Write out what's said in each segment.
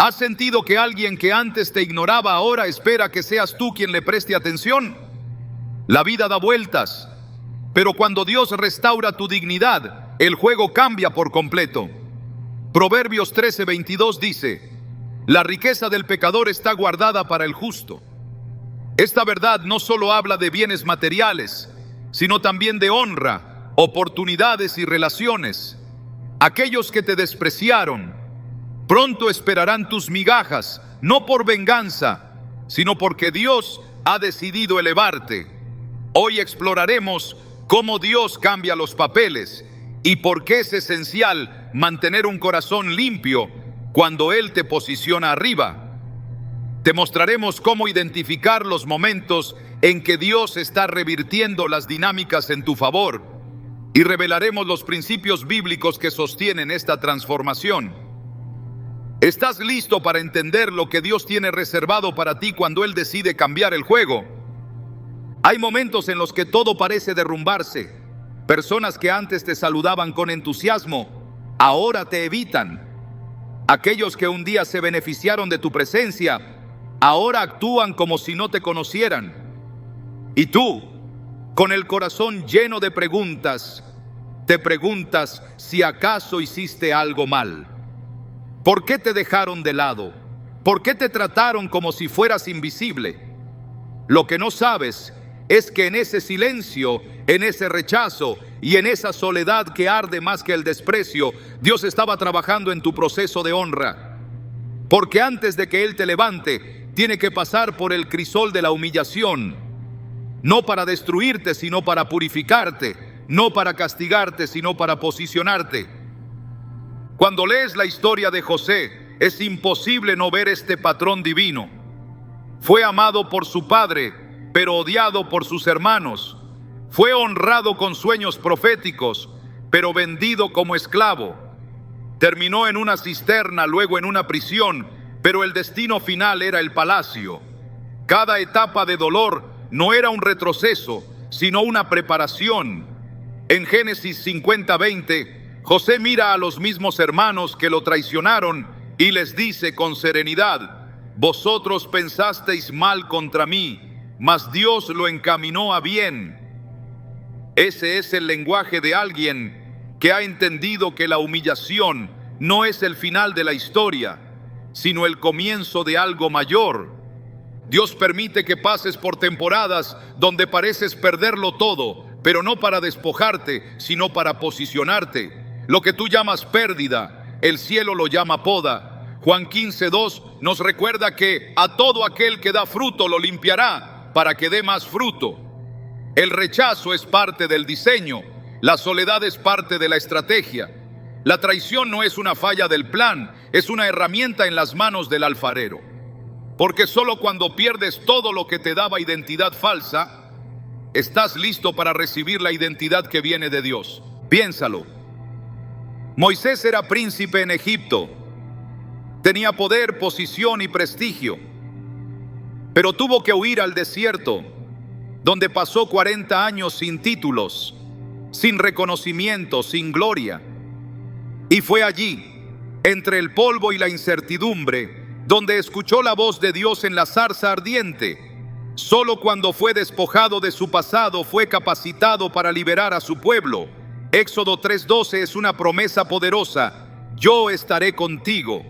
¿Has sentido que alguien que antes te ignoraba ahora espera que seas tú quien le preste atención? La vida da vueltas, pero cuando Dios restaura tu dignidad, el juego cambia por completo. Proverbios 13:22 dice: la riqueza del pecador está guardada para el justo. Esta verdad no solo habla de bienes materiales, sino también de honra, oportunidades y relaciones. Aquellos que te despreciaron, pronto esperarán tus migajas, no por venganza, sino porque Dios ha decidido elevarte. Hoy exploraremos cómo Dios cambia los papeles y por qué es esencial mantener un corazón limpio cuando Él te posiciona arriba. Te mostraremos cómo identificar los momentos en que Dios está revirtiendo las dinámicas en tu favor y revelaremos los principios bíblicos que sostienen esta transformación. ¿Estás listo para entender lo que Dios tiene reservado para ti cuando Él decide cambiar el juego? Hay momentos en los que todo parece derrumbarse. Personas que antes te saludaban con entusiasmo, ahora te evitan. Aquellos que un día se beneficiaron de tu presencia, ahora actúan como si no te conocieran. Y tú, con el corazón lleno de preguntas, te preguntas si acaso hiciste algo mal. ¿Por qué te dejaron de lado? ¿Por qué te trataron como si fueras invisible? Lo que no sabes es que en ese silencio, en ese rechazo y en esa soledad que arde más que el desprecio, Dios estaba trabajando en tu proceso de honra. Porque antes de que Él te levante, tiene que pasar por el crisol de la humillación, no para destruirte, sino para purificarte, no para castigarte, sino para posicionarte. Cuando lees la historia de José, es imposible no ver este patrón divino. Fue amado por su padre, pero odiado por sus hermanos. Fue honrado con sueños proféticos, pero vendido como esclavo. Terminó en una cisterna, luego en una prisión, pero el destino final era el palacio. Cada etapa de dolor no era un retroceso, sino una preparación. En Génesis 50:20, José mira a los mismos hermanos que lo traicionaron y les dice con serenidad: vosotros pensasteis mal contra mí, mas Dios lo encaminó a bien. Ese es el lenguaje de alguien que ha entendido que la humillación no es el final de la historia, sino el comienzo de algo mayor. Dios permite que pases por temporadas donde pareces perderlo todo, pero no para despojarte, sino para posicionarte. Lo que tú llamas pérdida, el cielo lo llama poda. Juan 15:2 nos recuerda que a todo aquel que da fruto lo limpiará para que dé más fruto. El rechazo es parte del diseño, la soledad es parte de la estrategia. La traición no es una falla del plan, es una herramienta en las manos del alfarero. Porque solo cuando pierdes todo lo que te daba identidad falsa, estás listo para recibir la identidad que viene de Dios. Piénsalo. Moisés era príncipe en Egipto. Tenía poder, posición y prestigio. Pero tuvo que huir al desierto, donde pasó 40 años sin títulos, sin reconocimiento, sin gloria. Y fue allí, entre el polvo y la incertidumbre, donde escuchó la voz de Dios en la zarza ardiente. Solo cuando fue despojado de su pasado fue capacitado para liberar a su pueblo. Éxodo 3:12 es una promesa poderosa: yo estaré contigo.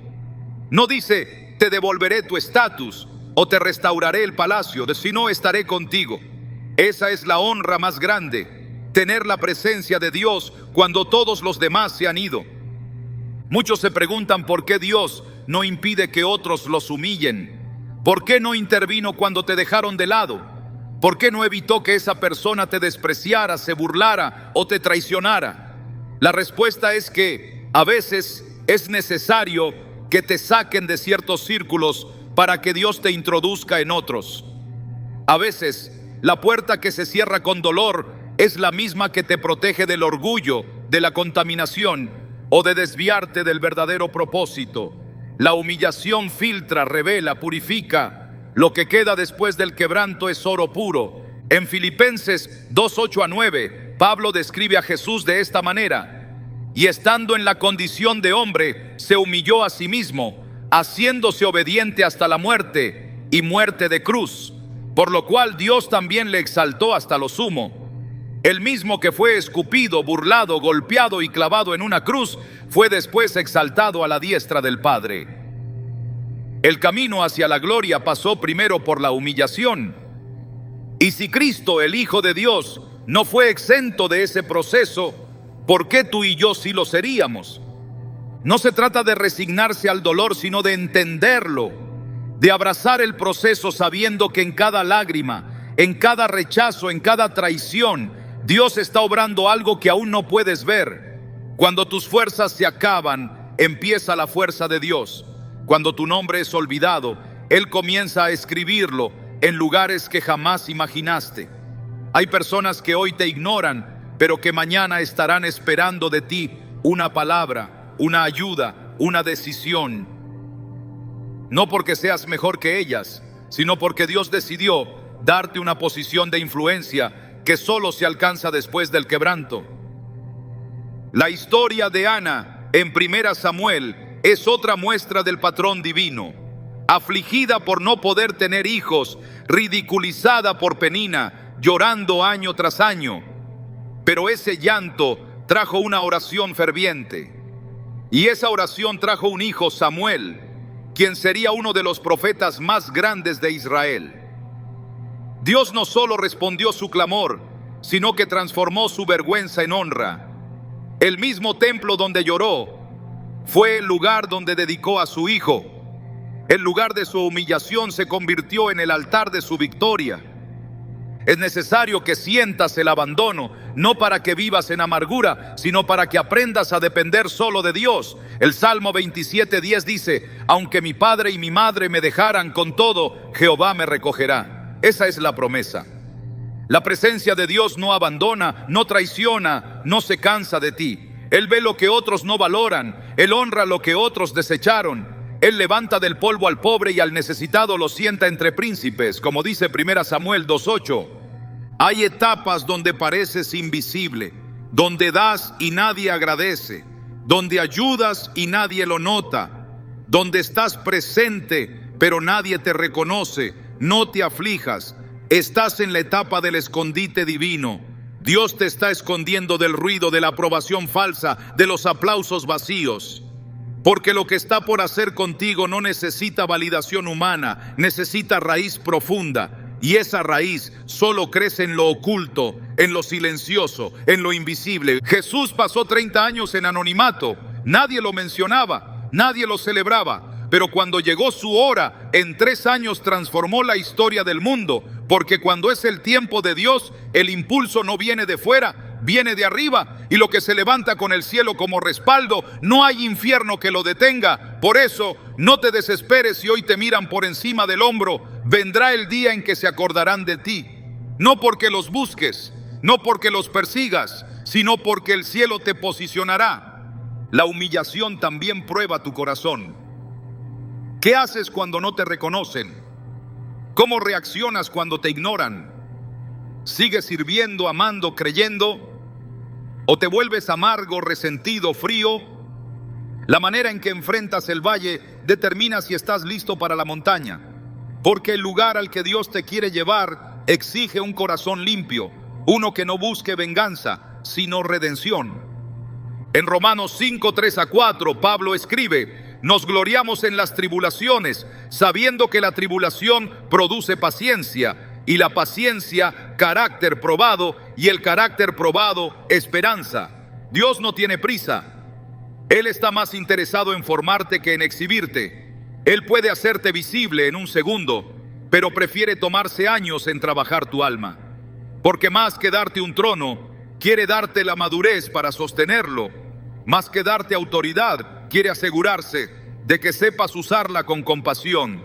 No dice, te devolveré tu estatus o te restauraré el palacio, sino estaré contigo. Esa es la honra más grande, tener la presencia de Dios cuando todos los demás se han ido. Muchos se preguntan por qué Dios no impide que otros los humillen. ¿Por qué no intervino cuando te dejaron de lado? ¿Por qué no evitó que esa persona te despreciara, se burlara o te traicionara? La respuesta es que a veces es necesario que te saquen de ciertos círculos para que Dios te introduzca en otros. A veces la puerta que se cierra con dolor es la misma que te protege del orgullo, de la contaminación o de desviarte del verdadero propósito. La humillación filtra, revela, purifica. Lo que queda después del quebranto es oro puro. En Filipenses 2:8-9, Pablo describe a Jesús de esta manera: y estando en la condición de hombre, se humilló a sí mismo, haciéndose obediente hasta la muerte y muerte de cruz, por lo cual Dios también le exaltó hasta lo sumo. El mismo que fue escupido, burlado, golpeado y clavado en una cruz, fue después exaltado a la diestra del Padre. El camino hacia la gloria pasó primero por la humillación. Y si Cristo, el Hijo de Dios, no fue exento de ese proceso, ¿por qué tú y yo sí lo seríamos? No se trata de resignarse al dolor, sino de entenderlo, de abrazar el proceso sabiendo que en cada lágrima, en cada rechazo, en cada traición, Dios está obrando algo que aún no puedes ver. Cuando tus fuerzas se acaban, empieza la fuerza de Dios. Cuando tu nombre es olvidado, Él comienza a escribirlo en lugares que jamás imaginaste. Hay personas que hoy te ignoran, pero que mañana estarán esperando de ti una palabra, una ayuda, una decisión. No porque seas mejor que ellas, sino porque Dios decidió darte una posición de influencia que solo se alcanza después del quebranto. La historia de Ana en 1 Samuel es otra muestra del patrón divino. Afligida por no poder tener hijos, ridiculizada por Penina, llorando año tras año. Pero ese llanto trajo una oración ferviente. Y esa oración trajo un hijo, Samuel, quien sería uno de los profetas más grandes de Israel. Dios no solo respondió su clamor, sino que transformó su vergüenza en honra. El mismo templo donde lloró fue el lugar donde dedicó a su hijo. El lugar de su humillación se convirtió en el altar de su victoria. Es necesario que sientas el abandono, no para que vivas en amargura, sino para que aprendas a depender solo de Dios. El Salmo 27:10 dice: aunque mi padre y mi madre me dejaran, con todo, Jehová me recogerá. Esa es la promesa. La presencia de Dios no abandona, no traiciona, no se cansa de ti. Él ve lo que otros no valoran, Él honra lo que otros desecharon. Él levanta del polvo al pobre y al necesitado lo sienta entre príncipes, como dice 1 Samuel 2:8. Hay etapas donde pareces invisible, donde das y nadie agradece, donde ayudas y nadie lo nota, donde estás presente pero nadie te reconoce. No te aflijas, estás en la etapa del escondite divino. Dios te está escondiendo del ruido, de la aprobación falsa, de los aplausos vacíos. Porque lo que está por hacer contigo no necesita validación humana, necesita raíz profunda. Y esa raíz solo crece en lo oculto, en lo silencioso, en lo invisible. Jesús pasó 30 años en anonimato, nadie lo mencionaba, nadie lo celebraba. Pero cuando llegó su hora, en 3 años transformó la historia del mundo, porque cuando es el tiempo de Dios, el impulso no viene de fuera, viene de arriba, y lo que se levanta con el cielo como respaldo, no hay infierno que lo detenga. Por eso, no te desesperes si hoy te miran por encima del hombro, vendrá el día en que se acordarán de ti, no porque los busques, no porque los persigas, sino porque el cielo te posicionará. La humillación también prueba tu corazón. ¿Qué haces cuando no te reconocen? ¿Cómo reaccionas cuando te ignoran? ¿Sigues sirviendo, amando, creyendo? ¿O te vuelves amargo, resentido, frío? La manera en que enfrentas el valle determina si estás listo para la montaña, porque el lugar al que Dios te quiere llevar exige un corazón limpio, uno que no busque venganza, sino redención. En Romanos 5:3-4, Pablo escribe: nos gloriamos en las tribulaciones, sabiendo que la tribulación produce paciencia, y la paciencia, carácter probado, y el carácter probado, esperanza. Dios no tiene prisa. Él está más interesado en formarte que en exhibirte. Él puede hacerte visible en un segundo, pero prefiere tomarse años en trabajar tu alma. Porque más que darte un trono, quiere darte la madurez para sostenerlo. Más que darte autoridad, quiere asegurarse de que sepas usarla con compasión.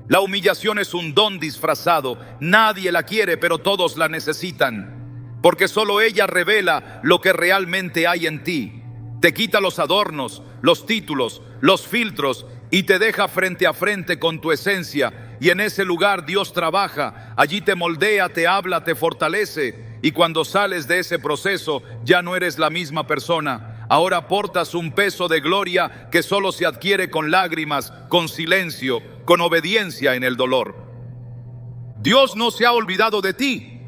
La humillación es un don disfrazado. Nadie la quiere, pero todos la necesitan. Porque solo ella revela lo que realmente hay en ti. Te quita los adornos, los títulos, los filtros y te deja frente a frente con tu esencia. Y en ese lugar Dios trabaja. Allí te moldea, te habla, te fortalece. Y cuando sales de ese proceso, ya no eres la misma persona. Ahora portas un peso de gloria que solo se adquiere con lágrimas, con silencio, con obediencia en el dolor. Dios no se ha olvidado de ti.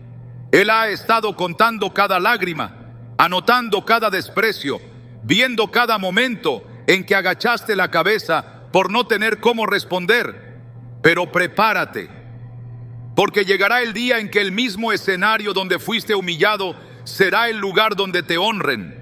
Él ha estado contando cada lágrima, anotando cada desprecio, viendo cada momento en que agachaste la cabeza por no tener cómo responder. Pero prepárate, porque llegará el día en que el mismo escenario donde fuiste humillado será el lugar donde te honren.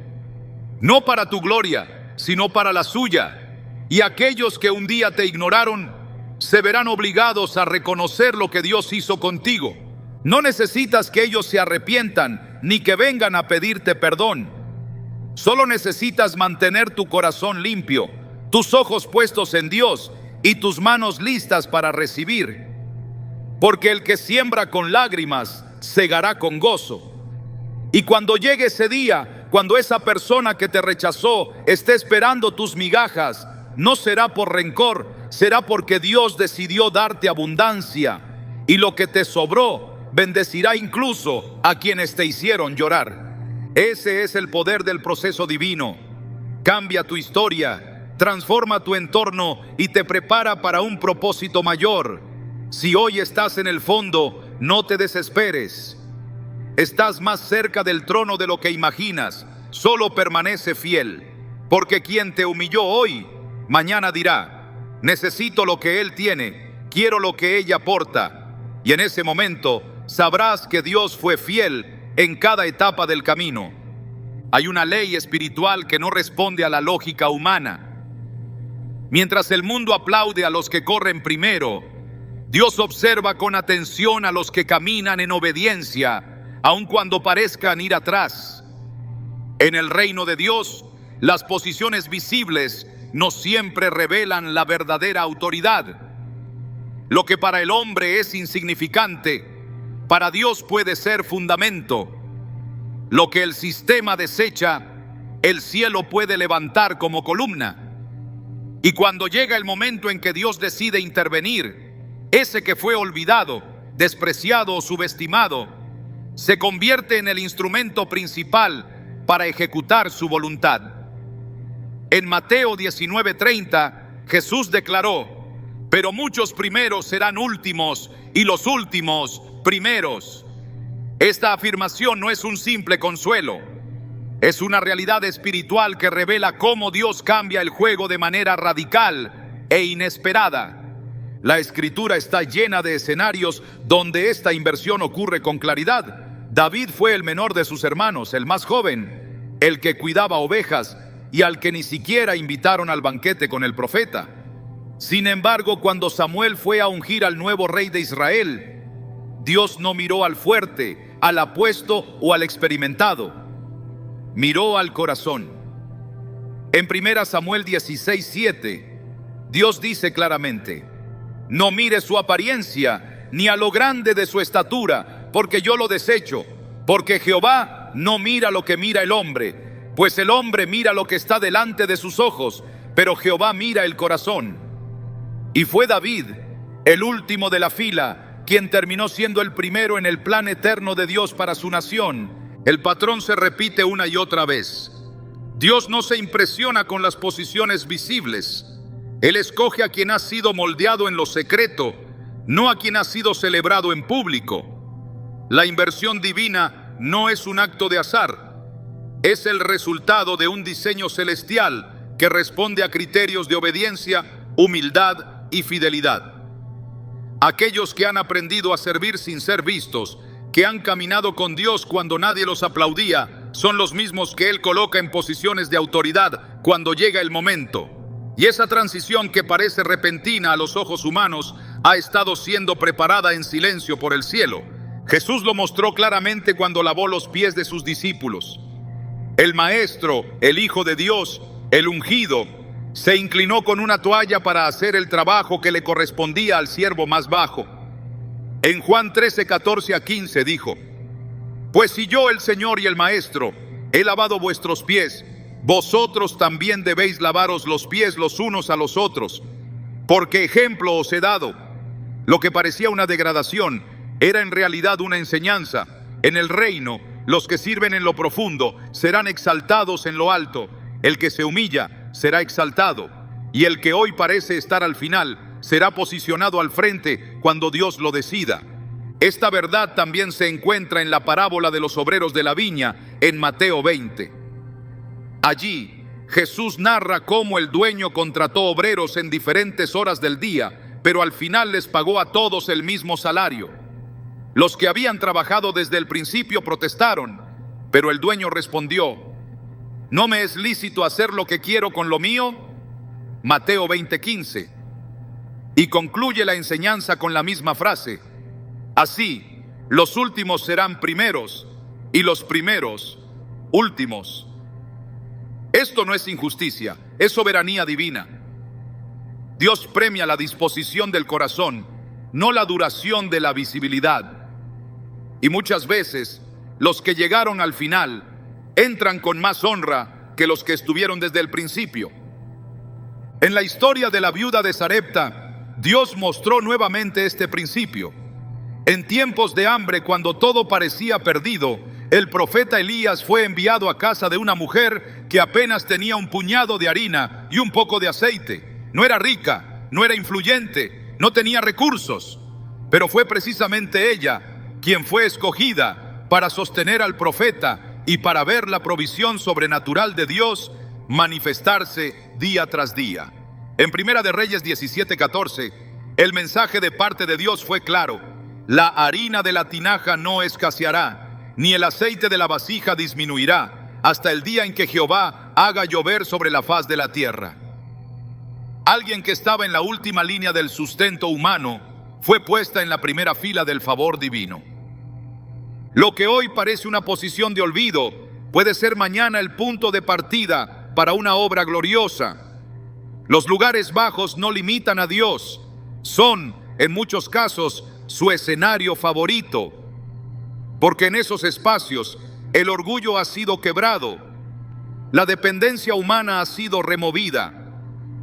No para tu gloria, sino para la suya. Y aquellos que un día te ignoraron se verán obligados a reconocer lo que Dios hizo contigo. No necesitas que ellos se arrepientan ni que vengan a pedirte perdón. Solo necesitas mantener tu corazón limpio, tus ojos puestos en Dios y tus manos listas para recibir. Porque el que siembra con lágrimas, segará con gozo. Y cuando llegue ese día, cuando esa persona que te rechazó esté esperando tus migajas, no será por rencor, será porque Dios decidió darte abundancia. Y lo que te sobró, bendecirá incluso a quienes te hicieron llorar. Ese es el poder del proceso divino. Cambia tu historia, transforma tu entorno y te prepara para un propósito mayor. Si hoy estás en el fondo, no te desesperes. Estás más cerca del trono de lo que imaginas. Solo permanece fiel, porque quien te humilló hoy, mañana dirá: necesito lo que él tiene, quiero lo que ella aporta. Y en ese momento sabrás que Dios fue fiel en cada etapa del camino. Hay una ley espiritual que no responde a la lógica humana. Mientras el mundo aplaude a los que corren primero, Dios observa con atención a los que caminan en obediencia, aun cuando parezcan ir atrás. En el reino de Dios, las posiciones visibles no siempre revelan la verdadera autoridad. Lo que para el hombre es insignificante, para Dios puede ser fundamento. Lo que el sistema desecha, el cielo puede levantar como columna. Y cuando llega el momento en que Dios decide intervenir, ese que fue olvidado, despreciado o subestimado, se convierte en el instrumento principal para ejecutar su voluntad. En Mateo 19:30, Jesús declaró: pero muchos primeros serán últimos y los últimos primeros. Esta afirmación no es un simple consuelo, es una realidad espiritual que revela cómo Dios cambia el juego de manera radical e inesperada. La Escritura está llena de escenarios donde esta inversión ocurre con claridad. David fue el menor de sus hermanos, el más joven, el que cuidaba ovejas y al que ni siquiera invitaron al banquete con el profeta. Sin embargo, cuando Samuel fue a ungir al nuevo rey de Israel, Dios no miró al fuerte, al apuesto o al experimentado. Miró al corazón. En 1 Samuel 16:7, Dios dice claramente: no mire su apariencia, ni a lo grande de su estatura, porque yo lo desecho. Porque Jehová no mira lo que mira el hombre, pues el hombre mira lo que está delante de sus ojos, pero Jehová mira el corazón. Y fue David, el último de la fila, quien terminó siendo el primero en el plan eterno de Dios para su nación. El patrón se repite una y otra vez. Dios no se impresiona con las posiciones visibles. Él escoge a quien ha sido moldeado en lo secreto, no a quien ha sido celebrado en público. La inversión divina no es un acto de azar. Es el resultado de un diseño celestial que responde a criterios de obediencia, humildad y fidelidad. Aquellos que han aprendido a servir sin ser vistos, que han caminado con Dios cuando nadie los aplaudía, son los mismos que Él coloca en posiciones de autoridad cuando llega el momento. Y esa transición que parece repentina a los ojos humanos ha estado siendo preparada en silencio por el cielo. Jesús lo mostró claramente cuando lavó los pies de sus discípulos. El Maestro, el Hijo de Dios, el ungido, se inclinó con una toalla para hacer el trabajo que le correspondía al siervo más bajo. En Juan 13:14-15 dijo: pues si yo, el Señor y el Maestro, he lavado vuestros pies, vosotros también debéis lavaros los pies los unos a los otros, porque ejemplo os he dado. Lo que parecía una degradación era en realidad una enseñanza. En el reino, los que sirven en lo profundo serán exaltados en lo alto, El que se humilla será exaltado, y el que hoy parece estar al final será posicionado al frente cuando Dios lo decida. Esta verdad también se encuentra en la parábola de los obreros de la viña en Mateo 20. Allí, Jesús narra cómo el dueño contrató obreros en diferentes horas del día, pero al final les pagó a todos el mismo salario. Los que habían trabajado desde el principio protestaron, pero el dueño respondió: ¿no me es lícito hacer lo que quiero con lo mío? Mateo 20:15. Y concluye la enseñanza con la misma frase: así, los últimos serán primeros y los primeros últimos. Esto no es injusticia, es soberanía divina. Dios premia la disposición del corazón, no la duración de la visibilidad. Y muchas veces, los que llegaron al final entran con más honra que los que estuvieron desde el principio. En la historia de la viuda de Sarepta, Dios mostró nuevamente este principio. En tiempos de hambre, cuando todo parecía perdido, el profeta Elías fue enviado a casa de una mujer que apenas tenía un puñado de harina y un poco de aceite. No era rica, no era influyente, no tenía recursos, pero fue precisamente ella quien fue escogida para sostener al profeta y para ver la provisión sobrenatural de Dios manifestarse día tras día. En Primera de Reyes 17:14, el mensaje de parte de Dios fue claro: la harina de la tinaja no escaseará, ni el aceite de la vasija disminuirá, hasta el día en que Jehová haga llover sobre la faz de la tierra. Alguien que estaba en la última línea del sustento humano fue puesta en la primera fila del favor divino. Lo que hoy parece una posición de olvido puede ser mañana el punto de partida para una obra gloriosa. Los lugares bajos no limitan a Dios, son, en muchos casos, su escenario favorito, porque en esos espacios el orgullo ha sido quebrado, la dependencia humana ha sido removida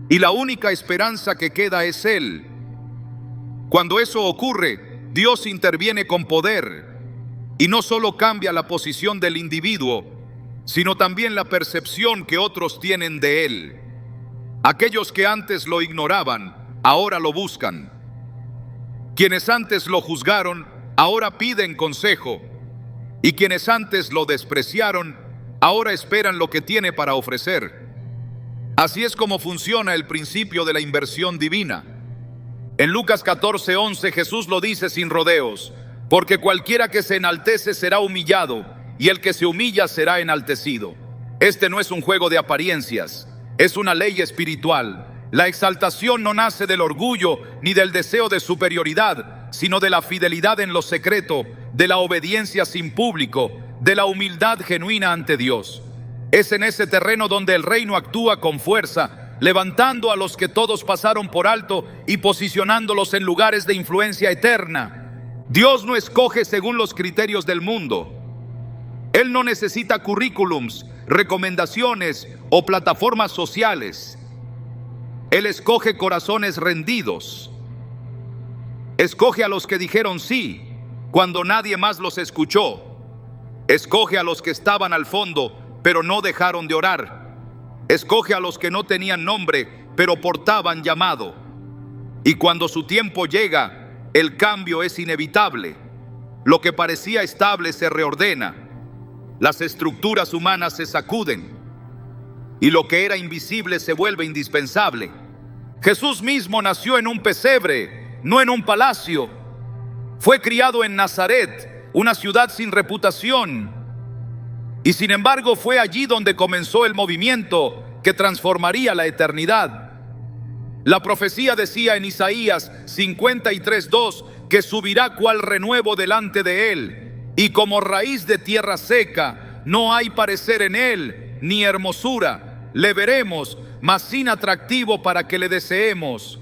y la única esperanza que queda es Él. Cuando eso ocurre, Dios interviene con poder y no solo cambia la posición del individuo, sino también la percepción que otros tienen de Él. Aquellos que antes lo ignoraban, ahora lo buscan. Quienes antes lo juzgaron, ahora piden consejo, y quienes antes lo despreciaron, ahora esperan lo que tiene para ofrecer. Así es como funciona el principio de la inversión divina. En Lucas 14:11 Jesús lo dice sin rodeos: porque cualquiera que se enaltece será humillado, y el que se humilla será enaltecido. Este no es un juego de apariencias, es una ley espiritual. La exaltación no nace del orgullo ni del deseo de superioridad, sino de la fidelidad en lo secreto, de la obediencia sin público, de la humildad genuina ante Dios. Es en ese terreno donde el reino actúa con fuerza, levantando a los que todos pasaron por alto y posicionándolos en lugares de influencia eterna. Dios no escoge según los criterios del mundo. Él no necesita currículums, recomendaciones o plataformas sociales. Él escoge corazones rendidos. Escoge a los que dijeron sí cuando nadie más los escuchó. Escoge a los que estaban al fondo pero no dejaron de orar. Escoge a los que no tenían nombre pero portaban llamado. Y cuando su tiempo llega, el cambio es inevitable. Lo que parecía estable se reordena. Las estructuras humanas se sacuden y lo que era invisible se vuelve indispensable. Jesús mismo nació en un pesebre, no en un palacio. Fue criado en Nazaret, una ciudad sin reputación. Y sin embargo fue allí donde comenzó el movimiento que transformaría la eternidad. La profecía decía en Isaías 53:2 que subirá cual renuevo delante de él, y como raíz de tierra seca, no hay parecer en él, ni hermosura. Le veremos, mas sin atractivo para que le deseemos.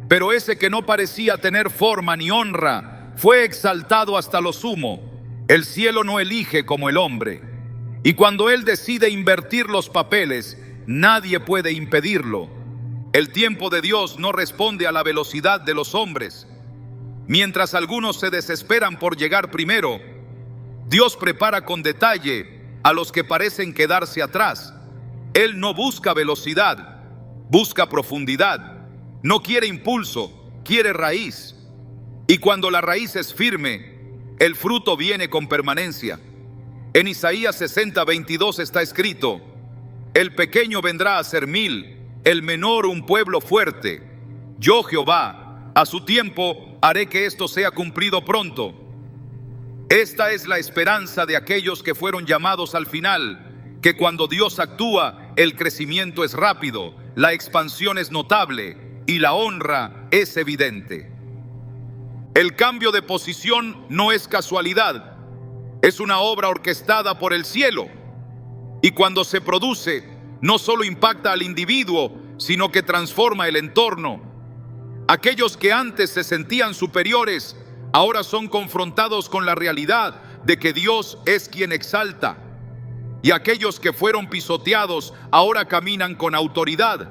Pero ese que no parecía tener forma ni honra, fue exaltado hasta lo sumo. El cielo no elige como el hombre. Y cuando Él decide invertir los papeles, nadie puede impedirlo. El tiempo de Dios no responde a la velocidad de los hombres. Mientras algunos se desesperan por llegar primero, Dios prepara con detalle a los que parecen quedarse atrás. Él no busca velocidad, busca profundidad. No quiere impulso, quiere raíz. Y cuando la raíz es firme, el fruto viene con permanencia. En Isaías 60:22 está escrito: el pequeño vendrá a ser 1000, el menor un pueblo fuerte. Yo, Jehová, a su tiempo haré que esto sea cumplido pronto. Esta es la esperanza de aquellos que fueron llamados al final, que cuando Dios actúa, el crecimiento es rápido, la expansión es notable y la honra es evidente. El cambio de posición no es casualidad, es una obra orquestada por el cielo. Y cuando se produce, no solo impacta al individuo, sino que transforma el entorno. Aquellos que antes se sentían superiores, ahora son confrontados con la realidad de que Dios es quien exalta. Y aquellos que fueron pisoteados, ahora caminan con autoridad.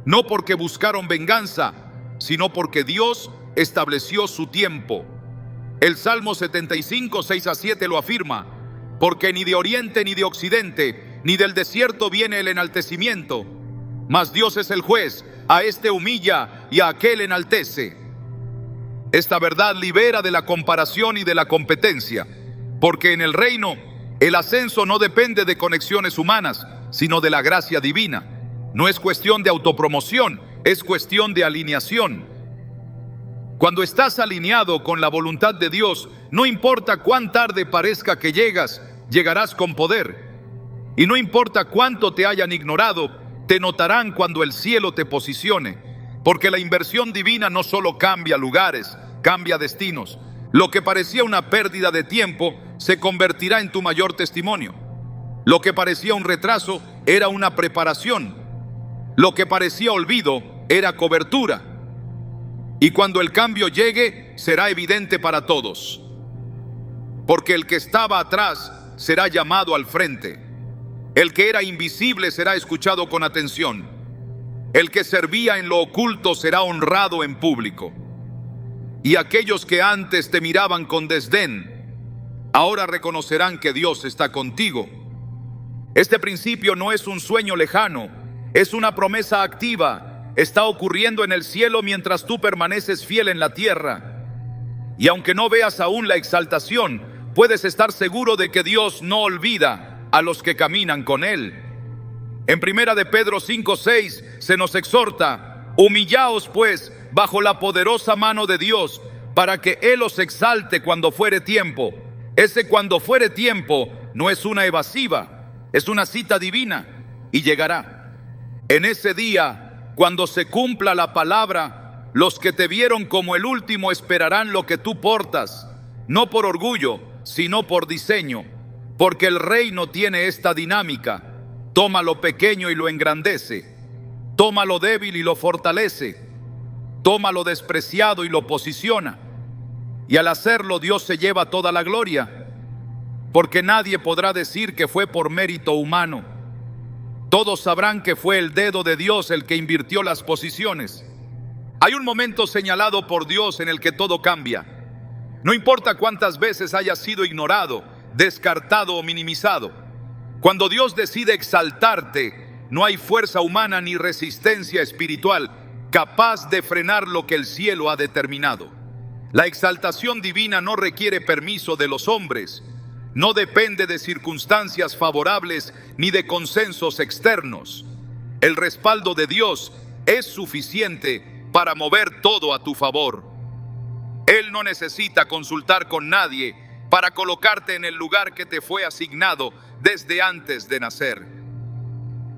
No porque buscaron venganza, sino porque Dios estableció su tiempo. El Salmo 75, 6-7 lo afirma: porque ni de oriente ni de occidente, ni del desierto viene el enaltecimiento. Mas Dios es el juez, a este humilla y a aquel enaltece. Esta verdad libera de la comparación y de la competencia, porque en el reino el ascenso no depende de conexiones humanas, sino de la gracia divina. No es cuestión de autopromoción, es cuestión de alineación. Cuando estás alineado con la voluntad de Dios, no importa cuán tarde parezca que llegas, llegarás con poder. Y no importa cuánto te hayan ignorado, te notarán cuando el cielo te posicione. Porque la inversión divina no solo cambia lugares, cambia destinos. Lo que parecía una pérdida de tiempo se convertirá en tu mayor testimonio. Lo que parecía un retraso era una preparación. Lo que parecía olvido era cobertura. Y cuando el cambio llegue, será evidente para todos. Porque el que estaba atrás será llamado al frente. El que era invisible será escuchado con atención. El que servía en lo oculto será honrado en público. Y aquellos que antes te miraban con desdén, ahora reconocerán que Dios está contigo. Este principio no es un sueño lejano, es una promesa activa. Está ocurriendo en el cielo mientras tú permaneces fiel en la tierra. Y aunque no veas aún la exaltación, puedes estar seguro de que Dios no olvida a los que caminan con Él. En 1 de Pedro 5:6 se nos exhorta: humillaos pues bajo la poderosa mano de Dios, para que Él os exalte cuando fuere tiempo. Ese cuando fuere tiempo no es una evasiva, es una cita divina, y llegará. En ese día, cuando se cumpla la palabra, los que te vieron como el último esperarán lo que tú portas, no por orgullo, sino por diseño, porque el reino tiene esta dinámica: toma lo pequeño y lo engrandece, toma lo débil y lo fortalece, toma lo despreciado y lo posiciona. Y al hacerlo, Dios se lleva toda la gloria, porque nadie podrá decir que fue por mérito humano. Todos sabrán que fue el dedo de Dios el que invirtió las posiciones. Hay un momento señalado por Dios en el que todo cambia. No importa cuántas veces hayas sido ignorado, descartado o minimizado. Cuando Dios decide exaltarte, no hay fuerza humana ni resistencia espiritual capaz de frenar lo que el cielo ha determinado. La exaltación divina no requiere permiso de los hombres. No depende de circunstancias favorables ni de consensos externos. El respaldo de Dios es suficiente para mover todo a tu favor. Él no necesita consultar con nadie para colocarte en el lugar que te fue asignado desde antes de nacer.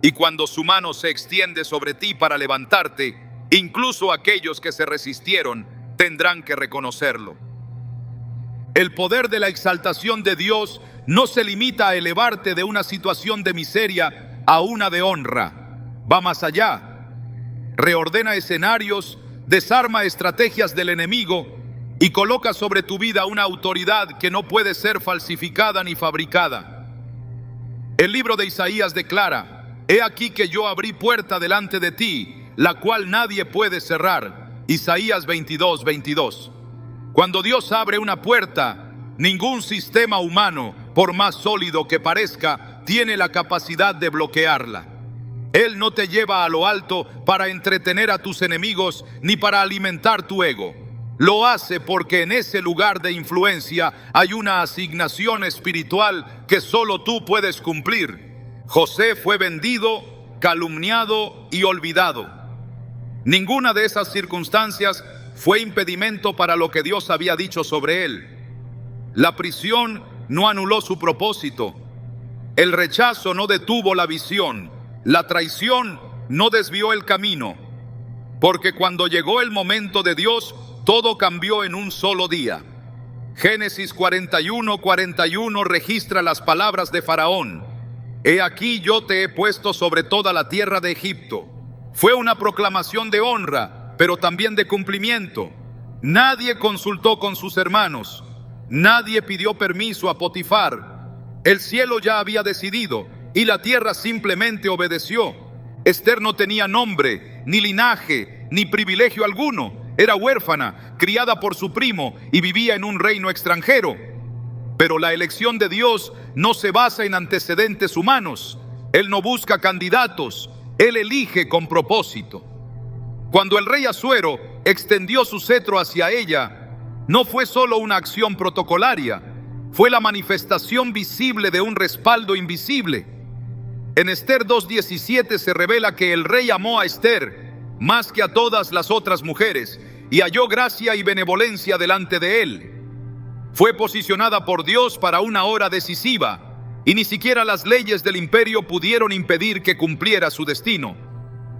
Y cuando su mano se extiende sobre ti para levantarte, incluso aquellos que se resistieron tendrán que reconocerlo. El poder de la exaltación de Dios no se limita a elevarte de una situación de miseria a una de honra. Va más allá. Reordena escenarios, desarma estrategias del enemigo y coloca sobre tu vida una autoridad que no puede ser falsificada ni fabricada. El libro de Isaías declara: he aquí que yo abrí puerta delante de ti, la cual nadie puede cerrar. Isaías 22:22. Cuando Dios abre una puerta, ningún sistema humano, por más sólido que parezca, tiene la capacidad de bloquearla. Él no te lleva a lo alto para entretener a tus enemigos ni para alimentar tu ego. Lo hace porque en ese lugar de influencia hay una asignación espiritual que solo tú puedes cumplir. José fue vendido, calumniado y olvidado. Ninguna de esas circunstancias fue impedimento para lo que Dios había dicho sobre él. La prisión no anuló su propósito. El rechazo no detuvo la visión. La traición no desvió el camino. Porque cuando llegó el momento de Dios, todo cambió en un solo día. Génesis 41:41 registra las palabras de Faraón: He aquí yo te he puesto sobre toda la tierra de Egipto. Fue una proclamación de honra, pero también de cumplimiento. Nadie consultó con sus hermanos. Nadie pidió permiso a Potifar. El cielo ya había decidido y la tierra simplemente obedeció. Esther no tenía nombre, ni linaje, ni privilegio alguno. Era huérfana, criada por su primo y vivía en un reino extranjero. Pero la elección de Dios no se basa en antecedentes humanos. Él no busca candidatos, Él elige con propósito. Cuando el rey Asuero extendió su cetro hacia ella, no fue solo una acción protocolaria, fue la manifestación visible de un respaldo invisible. En Esther 2:17 se revela que el rey amó a Esther más que a todas las otras mujeres y halló gracia y benevolencia delante de él. Fue posicionada por Dios para una hora decisiva y ni siquiera las leyes del imperio pudieron impedir que cumpliera su destino.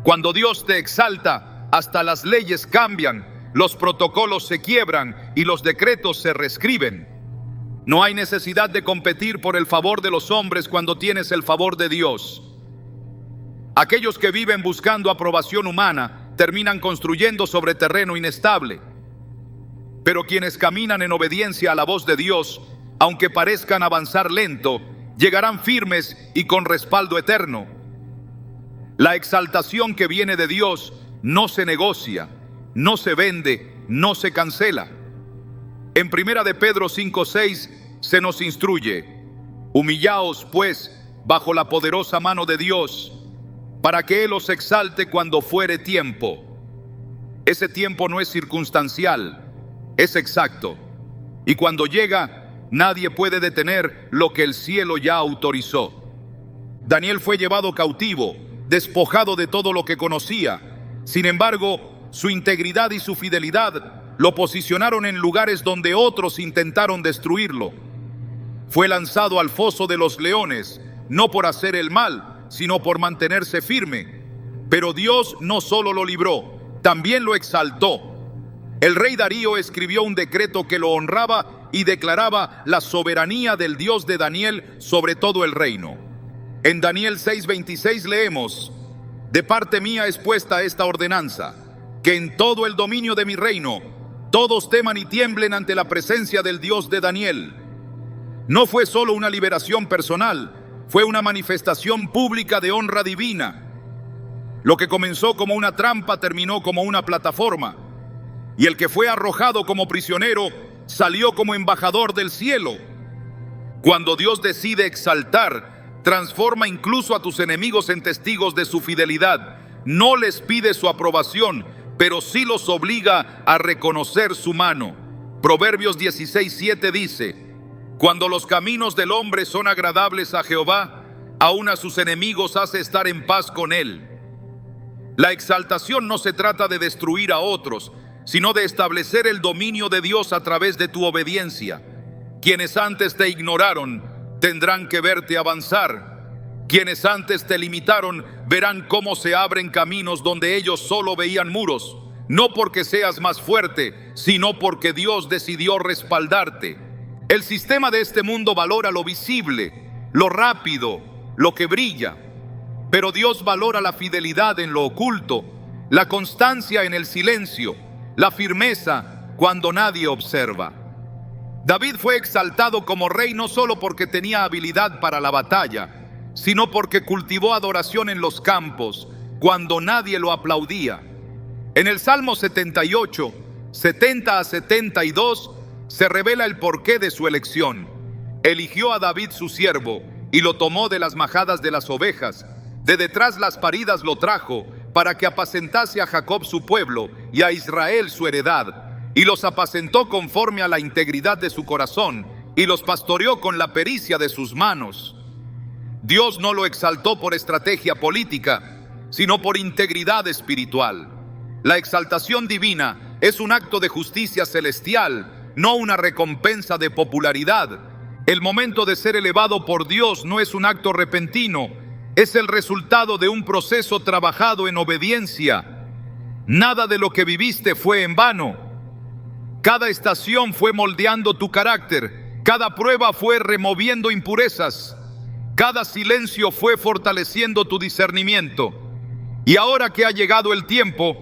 Cuando Dios te exalta, hasta las leyes cambian, los protocolos se quiebran y los decretos se reescriben. No hay necesidad de competir por el favor de los hombres cuando tienes el favor de Dios. Aquellos que viven buscando aprobación humana terminan construyendo sobre terreno inestable. Pero quienes caminan en obediencia a la voz de Dios, aunque parezcan avanzar lento, llegarán firmes y con respaldo eterno. La exaltación que viene de Dios no se negocia, no se vende, no se cancela. En 1 de Pedro 5:6 se nos instruye: Humillaos pues bajo la poderosa mano de Dios, para que Él os exalte cuando fuere tiempo. Ese tiempo no es circunstancial, es exacto. Y cuando llega, nadie puede detener lo que el cielo ya autorizó. Daniel fue llevado cautivo, despojado de todo lo que conocía. Sin embargo, su integridad y su fidelidad lo posicionaron en lugares donde otros intentaron destruirlo. Fue lanzado al foso de los leones, no por hacer el mal, sino por mantenerse firme. Pero Dios no solo lo libró, también lo exaltó. El rey Darío escribió un decreto que lo honraba y declaraba la soberanía del Dios de Daniel sobre todo el reino. En Daniel 6:26 leemos: De parte mía es puesta esta ordenanza, que en todo el dominio de mi reino todos teman y tiemblen ante la presencia del Dios de Daniel. No fue solo una liberación personal, fue una manifestación pública de honra divina. Lo que comenzó como una trampa terminó como una plataforma, y el que fue arrojado como prisionero salió como embajador del cielo. Cuando Dios decide exaltar, transforma incluso a tus enemigos en testigos de su fidelidad. No les pide su aprobación, pero sí los obliga a reconocer su mano. Proverbios 16:7 dice: Cuando los caminos del hombre son agradables a Jehová, aun a sus enemigos hace estar en paz con él. La exaltación no se trata de destruir a otros, sino de establecer el dominio de Dios a través de tu obediencia. Quienes antes te ignoraron, tendrán que verte avanzar. Quienes antes te limitaron, verán cómo se abren caminos donde ellos solo veían muros. No porque seas más fuerte, sino porque Dios decidió respaldarte. El sistema de este mundo valora lo visible, lo rápido, lo que brilla. Pero Dios valora la fidelidad en lo oculto, la constancia en el silencio, la firmeza cuando nadie observa. David fue exaltado como rey no solo porque tenía habilidad para la batalla, sino porque cultivó adoración en los campos, cuando nadie lo aplaudía. En el Salmo 78, 70 a 72, se revela el porqué de su elección. Eligió a David su siervo y lo tomó de las majadas de las ovejas, de detrás las paridas lo trajo, para que apacentase a Jacob su pueblo y a Israel su heredad, y los apacentó conforme a la integridad de su corazón, y los pastoreó con la pericia de sus manos. Dios no lo exaltó por estrategia política, sino por integridad espiritual. La exaltación divina es un acto de justicia celestial, no una recompensa de popularidad. El momento de ser elevado por Dios no es un acto repentino, es el resultado de un proceso trabajado en obediencia. Nada de lo que viviste fue en vano. Cada estación fue moldeando tu carácter, cada prueba fue removiendo impurezas, cada silencio fue fortaleciendo tu discernimiento. Y ahora que ha llegado el tiempo,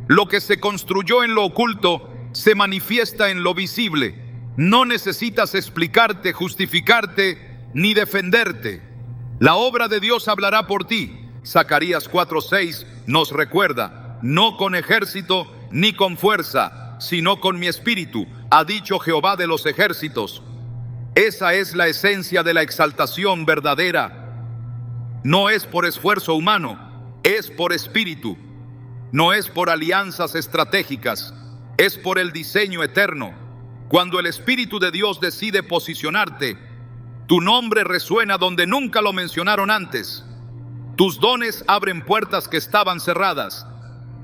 lo que se construyó en lo oculto se manifiesta en lo visible. No necesitas explicarte, justificarte, ni defenderte. La obra de Dios hablará por ti. Zacarías 4:6 nos recuerda: no con ejército ni con fuerza, sino con mi espíritu, ha dicho Jehová de los ejércitos. Esa es la esencia de la exaltación verdadera. No es por esfuerzo humano, es por espíritu. No es por alianzas estratégicas, es por el diseño eterno. Cuando el Espíritu de Dios decide posicionarte, tu nombre resuena donde nunca lo mencionaron antes. Tus dones abren puertas que estaban cerradas.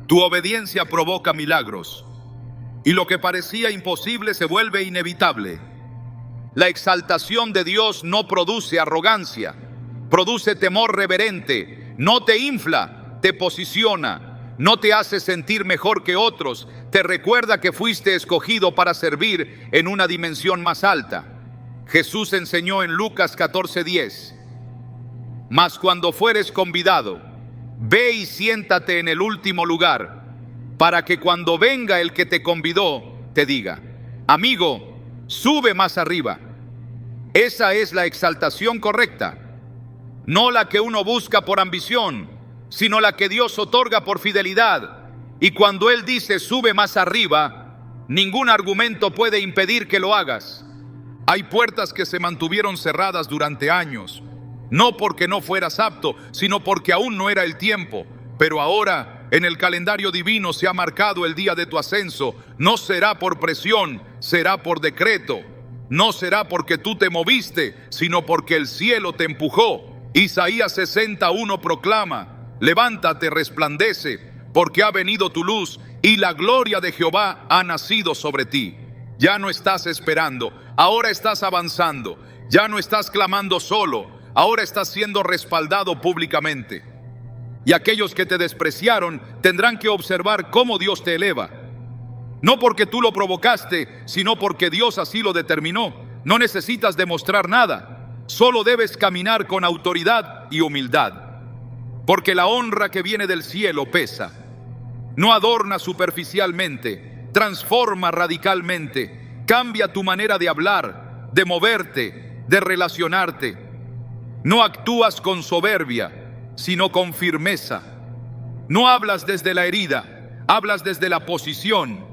Tu obediencia provoca milagros. Y lo que parecía imposible se vuelve inevitable. La exaltación de Dios no produce arrogancia, produce temor reverente, no te infla, te posiciona. No te hace sentir mejor que otros, te recuerda que fuiste escogido para servir en una dimensión más alta. Jesús enseñó en Lucas 14:10: mas cuando fueres convidado, ve y siéntate en el último lugar, para que cuando venga el que te convidó, te diga: amigo, sube más arriba. Esa es la exaltación correcta, no la que uno busca por ambición, sino la que Dios otorga por fidelidad. Y cuando Él dice sube más arriba, ningún argumento puede impedir que lo hagas. Hay puertas que se mantuvieron cerradas durante años, no porque no fueras apto, sino porque aún no era el tiempo. Pero ahora en el calendario divino se ha marcado el día de tu ascenso. No será por presión, será por decreto. No será porque tú te moviste, sino porque el cielo te empujó. Isaías 60:1 proclama: levántate, resplandece, porque ha venido tu luz y la gloria de Jehová ha nacido sobre ti. Ya no estás esperando, ahora estás avanzando. Ya no estás clamando solo, ahora estás siendo respaldado públicamente. Y aquellos que te despreciaron tendrán que observar cómo Dios te eleva. No porque tú lo provocaste, sino porque Dios así lo determinó. No necesitas demostrar nada, solo debes caminar con autoridad y humildad. Porque la honra que viene del cielo pesa. No adorna superficialmente, transforma radicalmente, cambia tu manera de hablar, de moverte, de relacionarte. No actúas con soberbia, sino con firmeza. No hablas desde la herida, hablas desde la posición.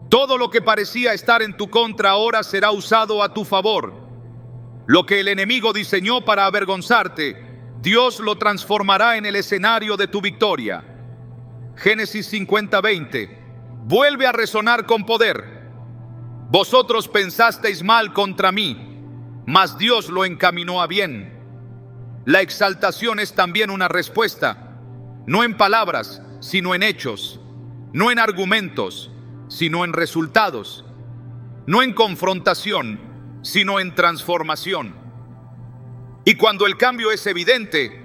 Todo lo que parecía estar en tu contra ahora será usado a tu favor. Lo que el enemigo diseñó para avergonzarte, Dios lo transformará en el escenario de tu victoria. Génesis 50:20 vuelve a resonar con poder. Vosotros pensasteis mal contra mí, mas Dios lo encaminó a bien. La exaltación es también una respuesta, no en palabras, sino en hechos, no en argumentos, sino en resultados, no en confrontación, sino en transformación. Y cuando el cambio es evidente,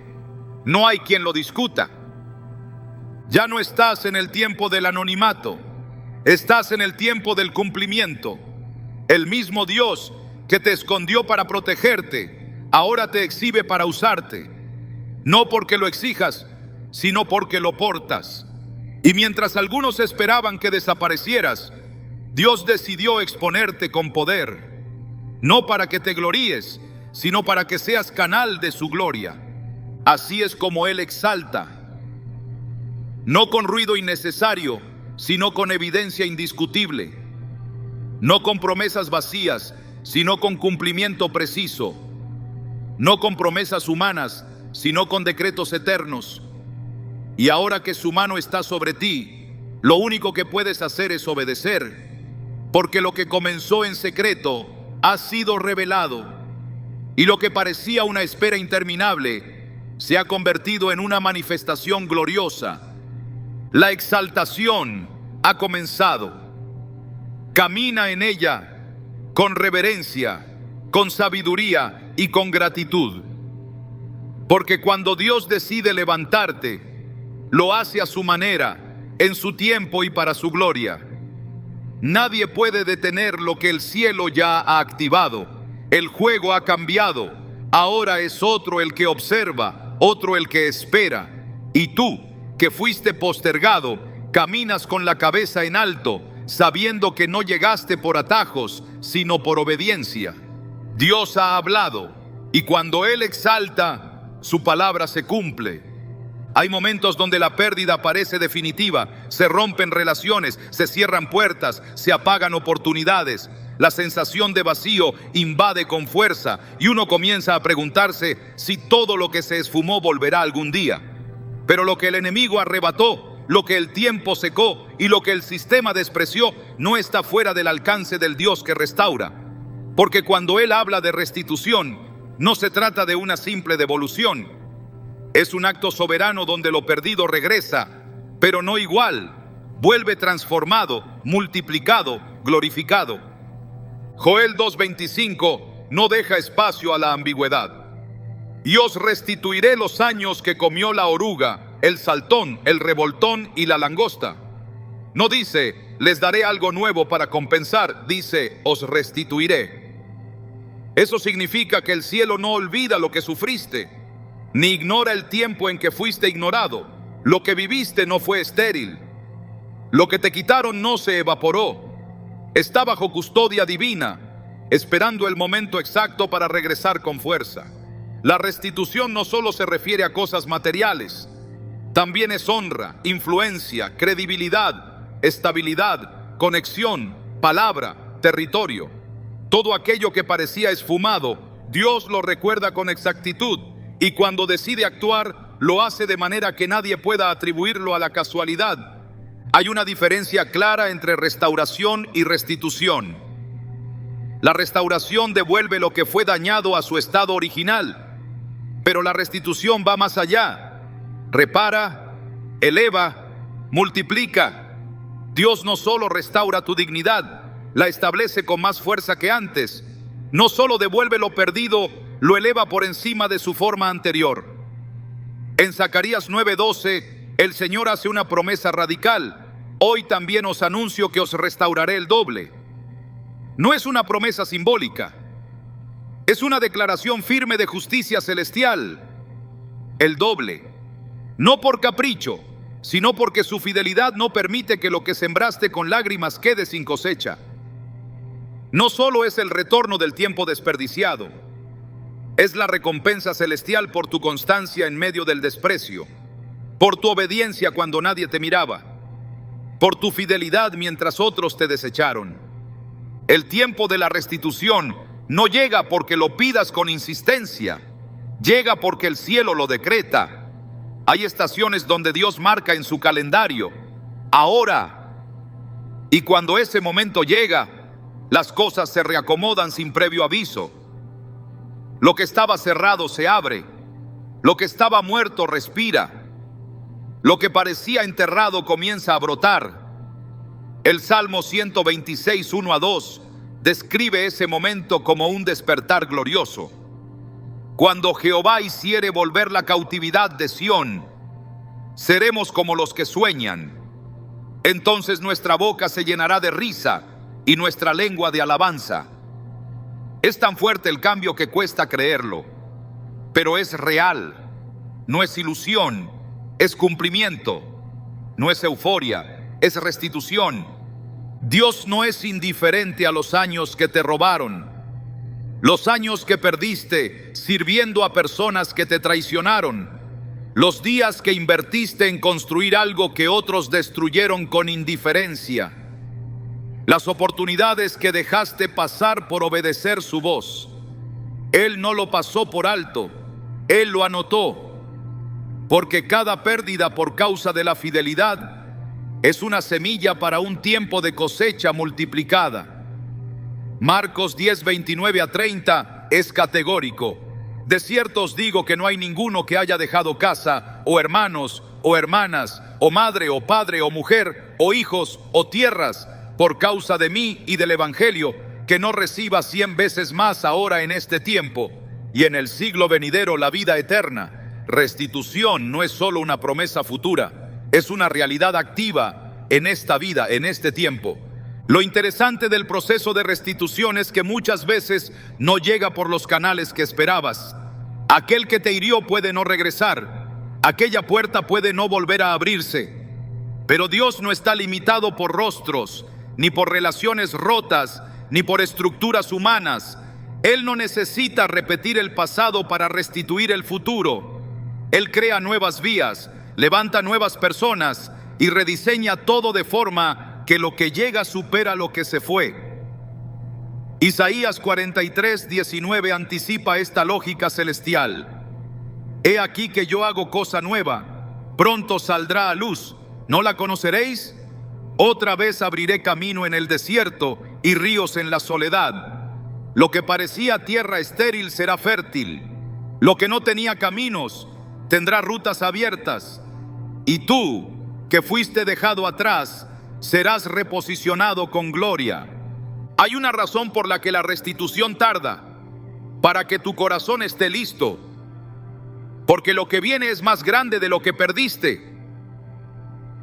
no hay quien lo discuta. Ya no estás en el tiempo del anonimato, estás en el tiempo del cumplimiento. El mismo Dios que te escondió para protegerte, ahora te exhibe para usarte. No porque lo exijas, sino porque lo portas. Y mientras algunos esperaban que desaparecieras, Dios decidió exponerte con poder. No para que te gloríes, sino para que seas canal de su gloria. Así es como Él exalta. No con ruido innecesario, sino con evidencia indiscutible. No con promesas vacías, sino con cumplimiento preciso. no con promesas humanas, sino con decretos eternos. Y ahora que su mano está sobre ti, lo único que puedes hacer es obedecer, porque lo que comenzó en secreto ha sido revelado, y lo que parecía una espera interminable se ha convertido en una manifestación gloriosa. La exaltación ha comenzado. Camina en ella con reverencia, con sabiduría y con gratitud. Porque cuando Dios decide levantarte, lo hace a su manera, en su tiempo y para su gloria. Nadie puede detener lo que el cielo ya ha activado. El juego ha cambiado. Ahora es otro el que observa, otro el que espera. Y tú, que fuiste postergado, caminas con la cabeza en alto, sabiendo que no llegaste por atajos, sino por obediencia. Dios ha hablado, y cuando Él exalta, su palabra se cumple. Hay momentos donde la pérdida parece definitiva, se rompen relaciones, se cierran puertas, se apagan oportunidades. La sensación de vacío invade con fuerza y uno comienza a preguntarse si todo lo que se esfumó volverá algún día. Pero lo que el enemigo arrebató, lo que el tiempo secó y lo que el sistema despreció no está fuera del alcance del Dios que restaura. Porque cuando Él habla de restitución, no se trata de una simple devolución. Es un acto soberano donde lo perdido regresa, pero no igual, vuelve transformado, multiplicado, glorificado. Joel 2:25 no deja espacio a la ambigüedad. Y os restituiré los años que comió la oruga, el saltón, el revoltón y la langosta. No dice, les daré algo nuevo para compensar, dice, os restituiré. Eso significa que el cielo no olvida lo que sufriste, ni ignora el tiempo en que fuiste ignorado. Lo que viviste no fue estéril. Lo que te quitaron no se evaporó. Está bajo custodia divina, esperando el momento exacto para regresar con fuerza. La restitución no solo se refiere a cosas materiales, también es honra, influencia, credibilidad, estabilidad, conexión, palabra, territorio. Todo aquello que parecía esfumado, Dios lo recuerda con exactitud. Y cuando decide actuar, lo hace de manera que nadie pueda atribuirlo a la casualidad. Hay una diferencia clara entre restauración y restitución. La restauración devuelve lo que fue dañado a su estado original, pero la restitución va más allá. Repara, eleva, multiplica. Dios no solo restaura tu dignidad, la establece con más fuerza que antes. No solo devuelve lo perdido, lo eleva por encima de su forma anterior. En Zacarías 9:12, el Señor hace una promesa radical. Hoy también os anuncio que os restauraré el doble. No es una promesa simbólica, es una declaración firme de justicia celestial. El doble, no por capricho, sino porque su fidelidad no permite que lo que sembraste con lágrimas quede sin cosecha. No solo es el retorno del tiempo desperdiciado, es la recompensa celestial por tu constancia en medio del desprecio, por tu obediencia cuando nadie te miraba, por tu fidelidad mientras otros te desecharon. El tiempo de la restitución no llega porque lo pidas con insistencia, llega porque el cielo lo decreta. Hay estaciones donde Dios marca en su calendario, ahora, y cuando ese momento llega, las cosas se reacomodan sin previo aviso. Lo que estaba cerrado se abre, lo que estaba muerto respira, lo que parecía enterrado comienza a brotar. El Salmo 126, 1-2, describe ese momento como un despertar glorioso. Cuando Jehová hiciere volver la cautividad de Sión, seremos como los que sueñan. Entonces nuestra boca se llenará de risa y nuestra lengua de alabanza. Es tan fuerte el cambio que cuesta creerlo, pero es real, no es ilusión, es cumplimiento, no es euforia, es restitución. Dios no es indiferente a los años que te robaron, los años que perdiste sirviendo a personas que te traicionaron, los días que invertiste en construir algo que otros destruyeron con indiferencia, las oportunidades que dejaste pasar por obedecer su voz. Él no lo pasó por alto, Él lo anotó, porque cada pérdida por causa de la fidelidad es una semilla para un tiempo de cosecha multiplicada. Marcos 10, 29 a 30 es categórico. De cierto os digo que no hay ninguno que haya dejado casa, o hermanos, o hermanas, o madre, o padre, o mujer, o hijos, o tierras, por causa de mí y del Evangelio, que no reciba 100 veces más ahora en este tiempo, y en el siglo venidero la vida eterna. Restitución no es solo una promesa futura, es una realidad activa en esta vida, en este tiempo. Lo interesante del proceso de restitución es que muchas veces no llega por los canales que esperabas. Aquel que te hirió puede no regresar, aquella puerta puede no volver a abrirse, pero Dios no está limitado por rostros, ni por relaciones rotas, ni por estructuras humanas. Él no necesita repetir el pasado para restituir el futuro. Él crea nuevas vías, levanta nuevas personas y rediseña todo de forma que lo que llega supera lo que se fue. Isaías 43, 19 anticipa esta lógica celestial. He aquí que yo hago cosa nueva, pronto saldrá a luz, ¿no la conoceréis? Otra vez abriré camino en el desierto y ríos en la soledad. Lo que parecía tierra estéril será fértil, lo que no tenía caminos tendrá rutas abiertas, y tú, que fuiste dejado atrás, serás reposicionado con gloria. Hay una razón por la que la restitución tarda, para que tu corazón esté listo, porque lo que viene es más grande de lo que perdiste.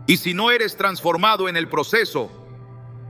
Y si no eres transformado en el proceso,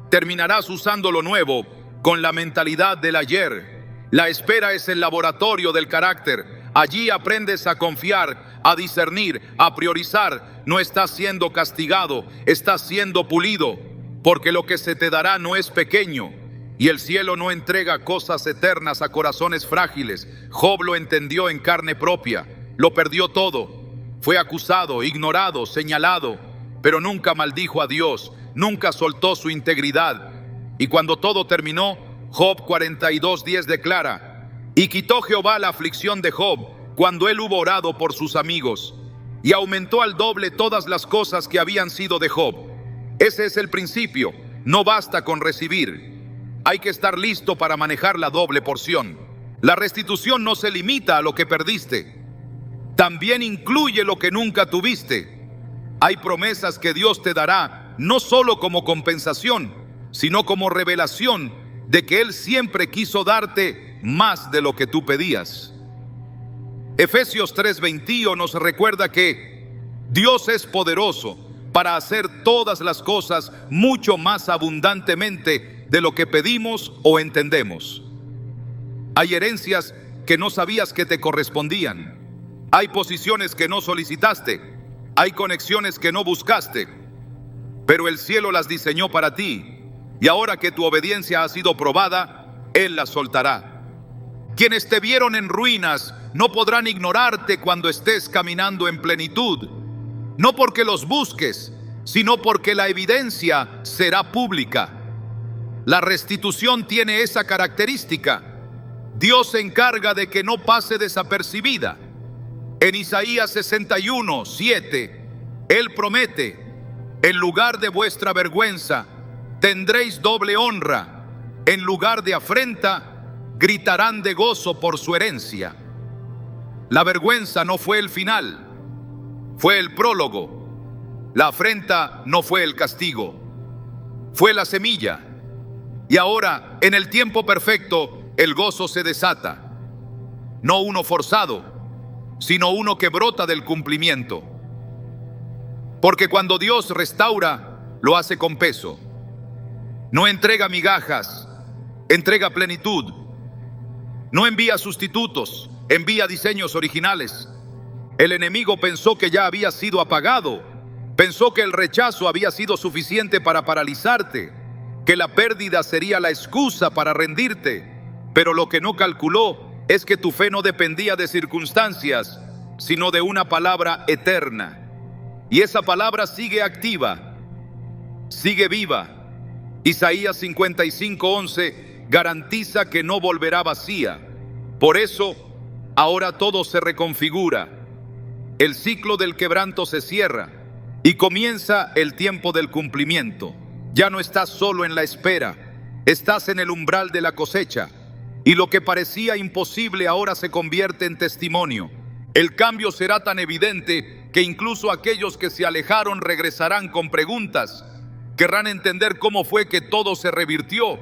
terminarás usando lo nuevo con la mentalidad del ayer. La espera es el laboratorio del carácter. Allí aprendes a confiar, a discernir, a priorizar. No estás siendo castigado, estás siendo pulido, porque lo que se te dará no es pequeño. Y el cielo no entrega cosas eternas a corazones frágiles. Job lo entendió en carne propia. Lo perdió todo. Fue acusado, ignorado, señalado, pero nunca maldijo a Dios, nunca soltó su integridad. Y cuando todo terminó, Job 42:10 declara: y quitó Jehová la aflicción de Job cuando él hubo orado por sus amigos, y aumentó al doble todas las cosas que habían sido de Job. Ese es el principio. No basta con recibir. Hay que estar listo para manejar la doble porción. La restitución no se limita a lo que perdiste. También incluye lo que nunca tuviste. Hay promesas que Dios te dará, no solo como compensación, sino como revelación de que Él siempre quiso darte más de lo que tú pedías. Efesios 3:20 nos recuerda que Dios es poderoso para hacer todas las cosas mucho más abundantemente de lo que pedimos o entendemos. Hay herencias que no sabías que te correspondían. Hay posiciones que no solicitaste. Hay conexiones que no buscaste. Pero el cielo las diseñó para ti. Y ahora que tu obediencia ha sido probada, Él las soltará. Quienes te vieron en ruinas no podrán ignorarte cuando estés caminando en plenitud. No porque los busques, sino porque la evidencia será pública. La restitución tiene esa característica. Dios se encarga de que no pase desapercibida. En Isaías 61:7, Él promete: en lugar de vuestra vergüenza, tendréis doble honra. En lugar de afrenta, gritarán de gozo por su herencia. La vergüenza no fue el final, fue el prólogo. La afrenta no fue el castigo, fue la semilla. Y ahora, en el tiempo perfecto, el gozo se desata. No uno forzado, sino uno que brota del cumplimiento. Porque cuando Dios restaura, lo hace con peso. No entrega migajas, entrega plenitud. No envía sustitutos, envía diseños originales. El enemigo pensó que ya había sido apagado. Pensó que el rechazo había sido suficiente para paralizarte, que la pérdida sería la excusa para rendirte. Pero lo que no calculó es que tu fe no dependía de circunstancias, sino de una palabra eterna. Y esa palabra sigue activa, sigue viva. Isaías 55:11 garantiza que no volverá vacía. Por eso, ahora todo se reconfigura. El ciclo del quebranto se cierra y comienza el tiempo del cumplimiento. Ya no estás solo en la espera, estás en el umbral de la cosecha. Y lo que parecía imposible ahora se convierte en testimonio. El cambio será tan evidente que incluso aquellos que se alejaron regresarán con preguntas. Querrán entender cómo fue que todo se revirtió,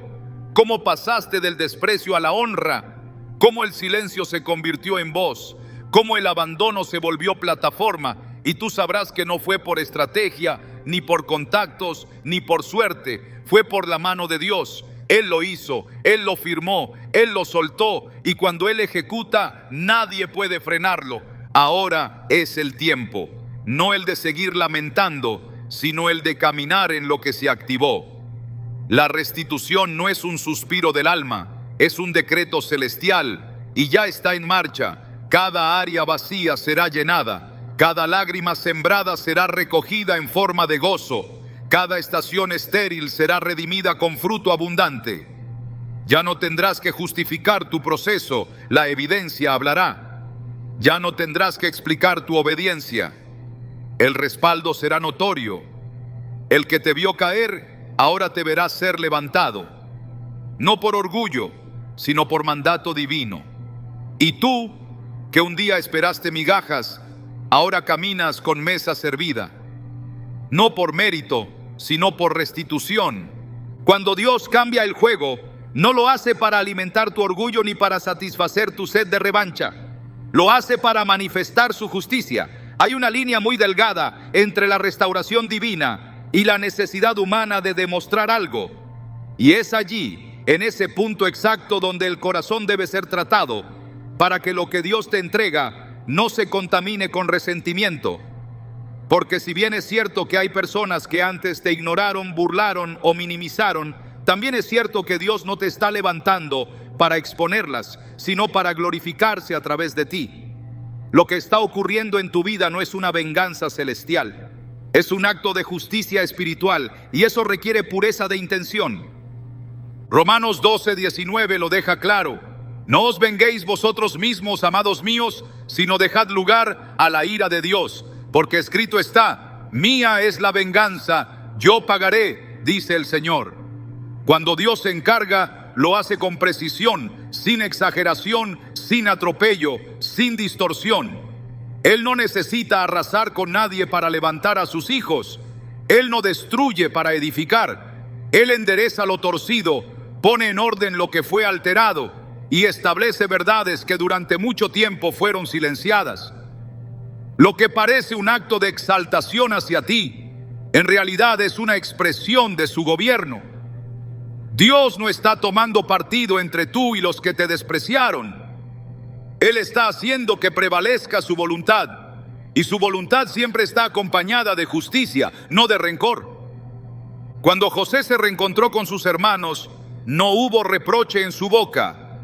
cómo pasaste del desprecio a la honra, cómo el silencio se convirtió en voz, cómo el abandono se volvió plataforma. Y tú sabrás que no fue por estrategia, ni por contactos, ni por suerte, fue por la mano de Dios. Él lo hizo, Él lo firmó, Él lo soltó, y cuando Él ejecuta, nadie puede frenarlo. Ahora es el tiempo, no el de seguir lamentando, sino el de caminar en lo que se activó. La restitución no es un suspiro del alma, es un decreto celestial, y ya está en marcha. Cada área vacía será llenada, cada lágrima sembrada será recogida en forma de gozo. Cada estación estéril será redimida con fruto abundante. Ya no tendrás que justificar tu proceso, la evidencia hablará. Ya no tendrás que explicar tu obediencia. El respaldo será notorio. El que te vio caer, ahora te verá ser levantado. No por orgullo, sino por mandato divino. Y tú, que un día esperaste migajas, ahora caminas con mesa servida. No por mérito, sino por restitución. Cuando Dios cambia el juego, no lo hace para alimentar tu orgullo ni para satisfacer tu sed de revancha. Lo hace para manifestar su justicia. Hay una línea muy delgada entre la restauración divina y la necesidad humana de demostrar algo. Y es allí, en ese punto exacto, donde el corazón debe ser tratado, para que lo que Dios te entrega no se contamine con resentimiento. Porque si bien es cierto que hay personas que antes te ignoraron, burlaron o minimizaron, también es cierto que Dios no te está levantando para exponerlas, sino para glorificarse a través de ti. Lo que está ocurriendo en tu vida no es una venganza celestial, es un acto de justicia espiritual, y eso requiere pureza de intención. Romanos 12:19 lo deja claro: no os venguéis vosotros mismos, amados míos, sino dejad lugar a la ira de Dios. Porque escrito está: mía es la venganza, yo pagaré, dice el Señor. Cuando Dios se encarga, lo hace con precisión, sin exageración, sin atropello, sin distorsión. Él no necesita arrasar con nadie para levantar a sus hijos. Él no destruye para edificar. Él endereza lo torcido, pone en orden lo que fue alterado y establece verdades que durante mucho tiempo fueron silenciadas. Lo que parece un acto de exaltación hacia ti, en realidad es una expresión de su gobierno. Dios no está tomando partido entre tú y los que te despreciaron. Él está haciendo que prevalezca su voluntad, y su voluntad siempre está acompañada de justicia, no de rencor. Cuando José se reencontró con sus hermanos, no hubo reproche en su boca,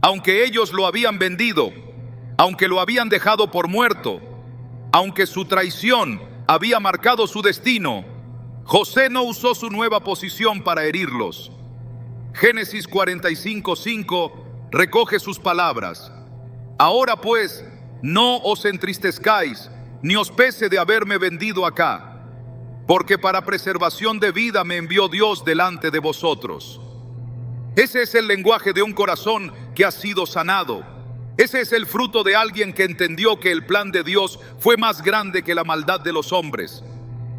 aunque ellos lo habían vendido, aunque lo habían dejado por muerto, aunque su traición había marcado su destino. José no usó su nueva posición para herirlos. Génesis 45:5 recoge sus palabras: ahora pues, no os entristezcáis, ni os pese de haberme vendido acá, porque para preservación de vida me envió Dios delante de vosotros. Ese es el lenguaje de un corazón que ha sido sanado. Ese es el fruto de alguien que entendió que el plan de Dios fue más grande que la maldad de los hombres.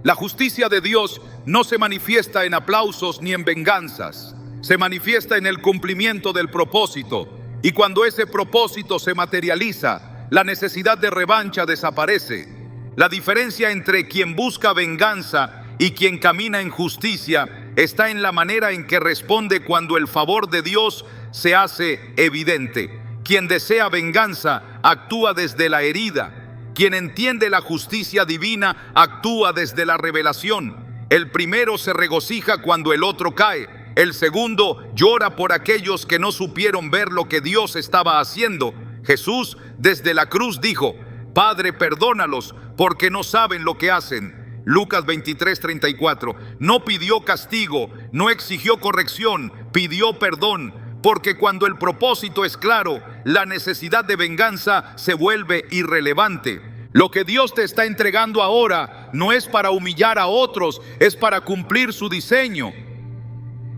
La justicia de Dios no se manifiesta en aplausos ni en venganzas. Se manifiesta en el cumplimiento del propósito. Y cuando ese propósito se materializa, la necesidad de revancha desaparece. La diferencia entre quien busca venganza y quien camina en justicia está en la manera en que responde cuando el favor de Dios se hace evidente. Quien desea venganza actúa desde la herida. Quien entiende la justicia divina actúa desde la revelación. El primero se regocija cuando el otro cae. El segundo llora por aquellos que no supieron ver lo que Dios estaba haciendo. Jesús desde la cruz dijo: Padre, perdónalos, porque no saben lo que hacen. Lucas 23:34. No pidió castigo, no exigió corrección, pidió perdón. porque cuando el propósito es claro, la necesidad de venganza se vuelve irrelevante. Lo que Dios te está entregando ahora no es para humillar a otros, es para cumplir su diseño.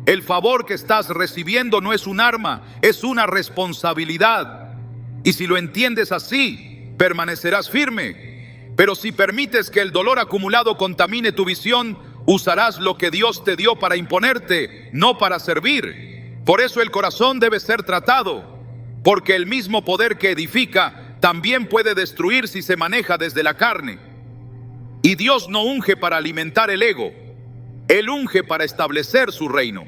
El favor que estás recibiendo no es un arma, es una responsabilidad. Y si lo entiendes así, permanecerás firme. Pero si permites que el dolor acumulado contamine tu visión, usarás lo que Dios te dio para imponerte, no para servir. Por eso el corazón debe ser tratado, porque el mismo poder que edifica también puede destruir si se maneja desde la carne. Y Dios no unge para alimentar el ego, Él unge para establecer su reino.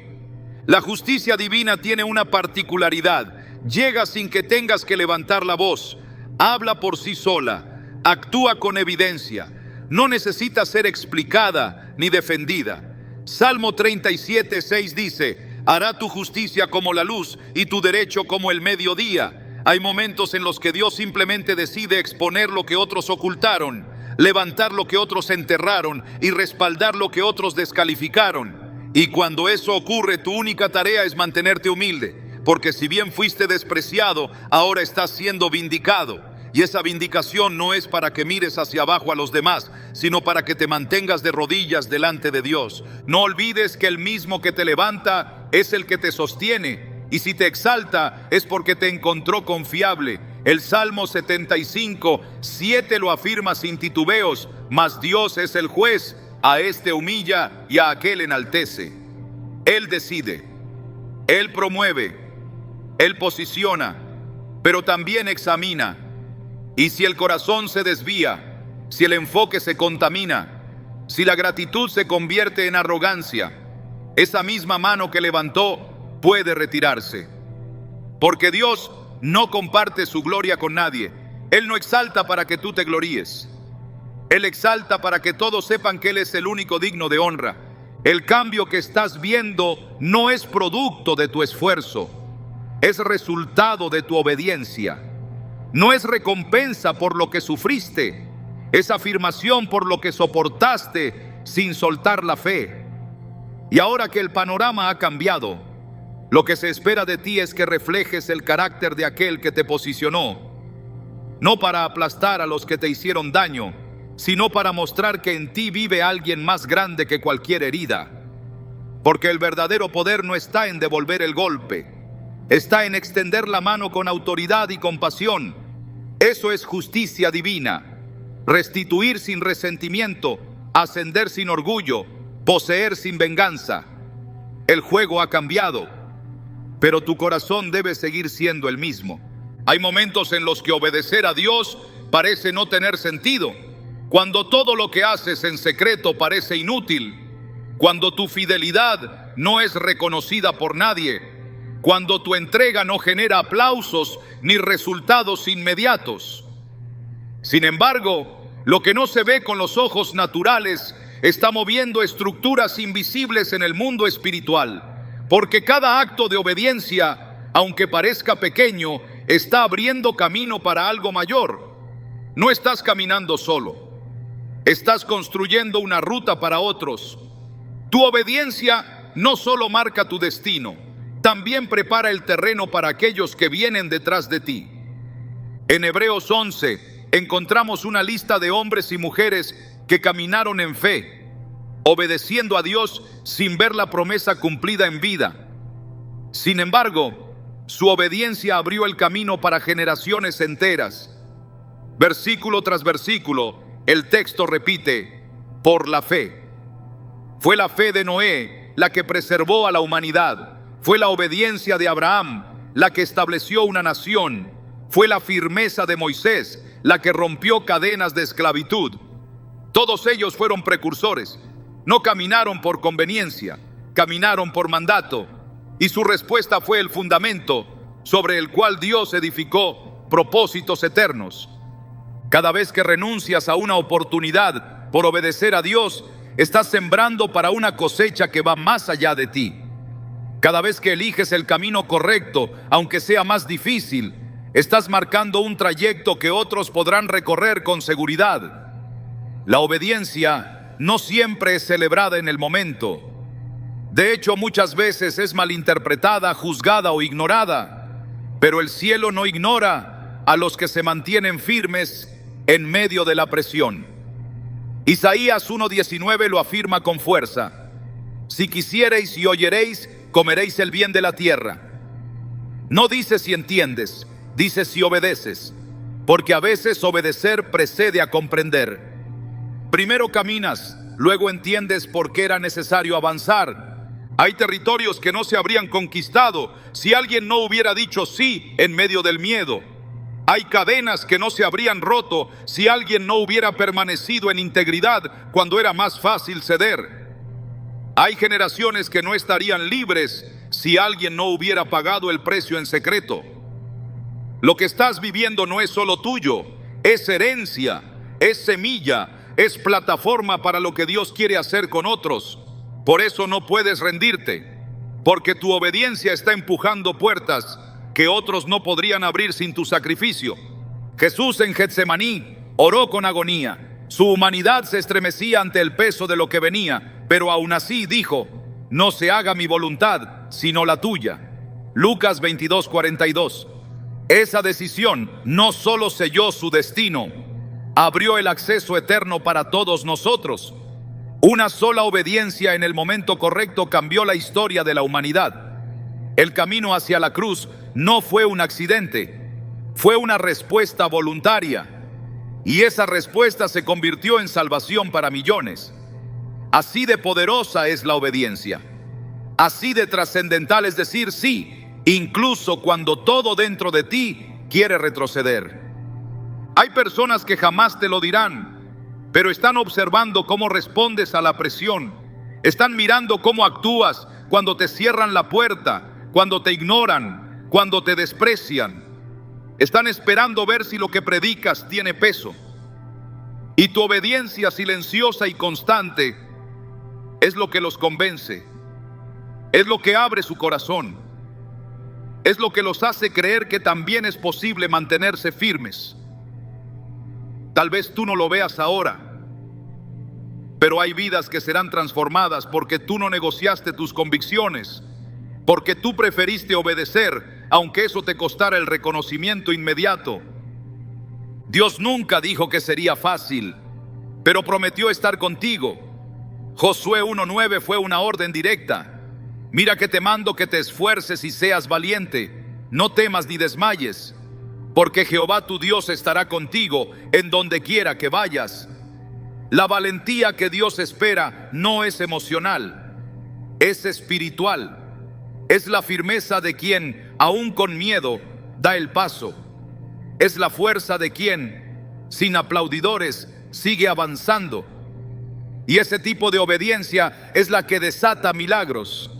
La justicia divina tiene una particularidad: llega sin que tengas que levantar la voz, habla por sí sola, actúa con evidencia, no necesita ser explicada ni defendida. Salmo 37:6 dice: hará tu justicia como la luz y tu derecho como el mediodía. Hay momentos en los que Dios simplemente decide exponer lo que otros ocultaron, levantar lo que otros enterraron y respaldar lo que otros descalificaron. Y cuando eso ocurre, tu única tarea es mantenerte humilde, porque si bien fuiste despreciado, ahora estás siendo vindicado. Y esa vindicación no es para que mires hacia abajo a los demás, sino para que te mantengas de rodillas delante de Dios. No olvides que el mismo que te levanta es el que te sostiene, y si te exalta es porque te encontró confiable. El Salmo 75:7 lo afirma sin titubeos: mas Dios es el juez, a este humilla y a aquel enaltece. Él decide, Él promueve, Él posiciona, pero también examina. Y si el corazón se desvía, si el enfoque se contamina, si la gratitud se convierte en arrogancia, esa misma mano que levantó puede retirarse. Porque Dios no comparte su gloria con nadie. Él no exalta para que tú te gloríes. Él exalta para que todos sepan que Él es el único digno de honra. El cambio que estás viendo no es producto de tu esfuerzo, es resultado de tu obediencia. No es recompensa por lo que sufriste, es afirmación por lo que soportaste sin soltar la fe. Y ahora que el panorama ha cambiado, lo que se espera de ti es que reflejes el carácter de aquel que te posicionó, no para aplastar a los que te hicieron daño, sino para mostrar que en ti vive alguien más grande que cualquier herida. Porque el verdadero poder no está en devolver el golpe, está en extender la mano con autoridad y compasión. Eso es justicia divina: restituir sin resentimiento, ascender sin orgullo, poseer sin venganza. El juego ha cambiado, pero tu corazón debe seguir siendo el mismo. Hay momentos en los que obedecer a Dios parece no tener sentido, cuando todo lo que haces en secreto parece inútil, cuando tu fidelidad no es reconocida por nadie, cuando tu entrega no genera aplausos ni resultados inmediatos. Sin embargo, lo que no se ve con los ojos naturales está moviendo estructuras invisibles en el mundo espiritual, porque cada acto de obediencia, aunque parezca pequeño, está abriendo camino para algo mayor. No estás caminando solo, estás construyendo una ruta para otros. Tu obediencia no solo marca tu destino, también prepara el terreno para aquellos que vienen detrás de ti. En Hebreos 11 encontramos una lista de hombres y mujeres que caminaron en fe, obedeciendo a Dios sin ver la promesa cumplida en vida. Sin embargo, su obediencia abrió el camino para generaciones enteras. Versículo tras versículo, el texto repite: por la fe. Fue la fe de Noé la que preservó a la humanidad. Fue la obediencia de Abraham la que estableció una nación. Fue la firmeza de Moisés la que rompió cadenas de esclavitud. Todos ellos fueron precursores. No caminaron por conveniencia, caminaron por mandato. Y su respuesta fue el fundamento sobre el cual Dios edificó propósitos eternos. Cada vez que renuncias a una oportunidad por obedecer a Dios, estás sembrando para una cosecha que va más allá de ti. Cada vez que eliges el camino correcto, aunque sea más difícil, estás marcando un trayecto que otros podrán recorrer con seguridad. La obediencia no siempre es celebrada en el momento. De hecho, muchas veces es malinterpretada, juzgada o ignorada, pero el cielo no ignora a los que se mantienen firmes en medio de la presión. Isaías 1:19 lo afirma con fuerza: si quisiereis y oyereis, comeréis el bien de la tierra. No dice si entiendes, dice si obedeces, porque a veces obedecer precede a comprender. Primero caminas, luego entiendes por qué era necesario avanzar. Hay territorios que no se habrían conquistado si alguien no hubiera dicho sí en medio del miedo. Hay cadenas que no se habrían roto si alguien no hubiera permanecido en integridad cuando era más fácil ceder. Hay generaciones que no estarían libres si alguien no hubiera pagado el precio en secreto. Lo que estás viviendo no es solo tuyo, es herencia, es semilla, es plataforma para lo que Dios quiere hacer con otros. Por eso no puedes rendirte, porque tu obediencia está empujando puertas que otros no podrían abrir sin tu sacrificio. Jesús en Getsemaní oró con agonía. Su humanidad se estremecía ante el peso de lo que venía, pero aún así dijo: no se haga mi voluntad, sino la tuya. Lucas 22:42. Esa decisión no solo selló su destino, abrió el acceso eterno para todos nosotros. Una sola obediencia en el momento correcto cambió la historia de la humanidad. El camino hacia la cruz no fue un accidente, fue una respuesta voluntaria. Y esa respuesta se convirtió en salvación para millones. Así de poderosa es la obediencia. Así de trascendental es decir sí, incluso cuando todo dentro de ti quiere retroceder. Hay personas que jamás te lo dirán, pero están observando cómo respondes a la presión. Están mirando cómo actúas cuando te cierran la puerta, cuando te ignoran, cuando te desprecian. Están esperando ver si lo que predicas tiene peso. Y tu obediencia silenciosa y constante es lo que los convence, es lo que abre su corazón, es lo que los hace creer que también es posible mantenerse firmes. Tal vez tú no lo veas ahora, pero hay vidas que serán transformadas porque tú no negociaste tus convicciones, porque tú preferiste obedecer, aunque eso te costara el reconocimiento inmediato. Dios nunca dijo que sería fácil, pero prometió estar contigo. Josué 1:9 fue una orden directa. Mira que te mando que te esfuerces y seas valiente, no temas ni desmayes, porque Jehová tu Dios estará contigo en donde quiera que vayas. La valentía que Dios espera no es emocional, es espiritual. Es la firmeza de quien, aún con miedo, da el paso. Es la fuerza de quien, sin aplaudidores, sigue avanzando. Y ese tipo de obediencia es la que desata milagros.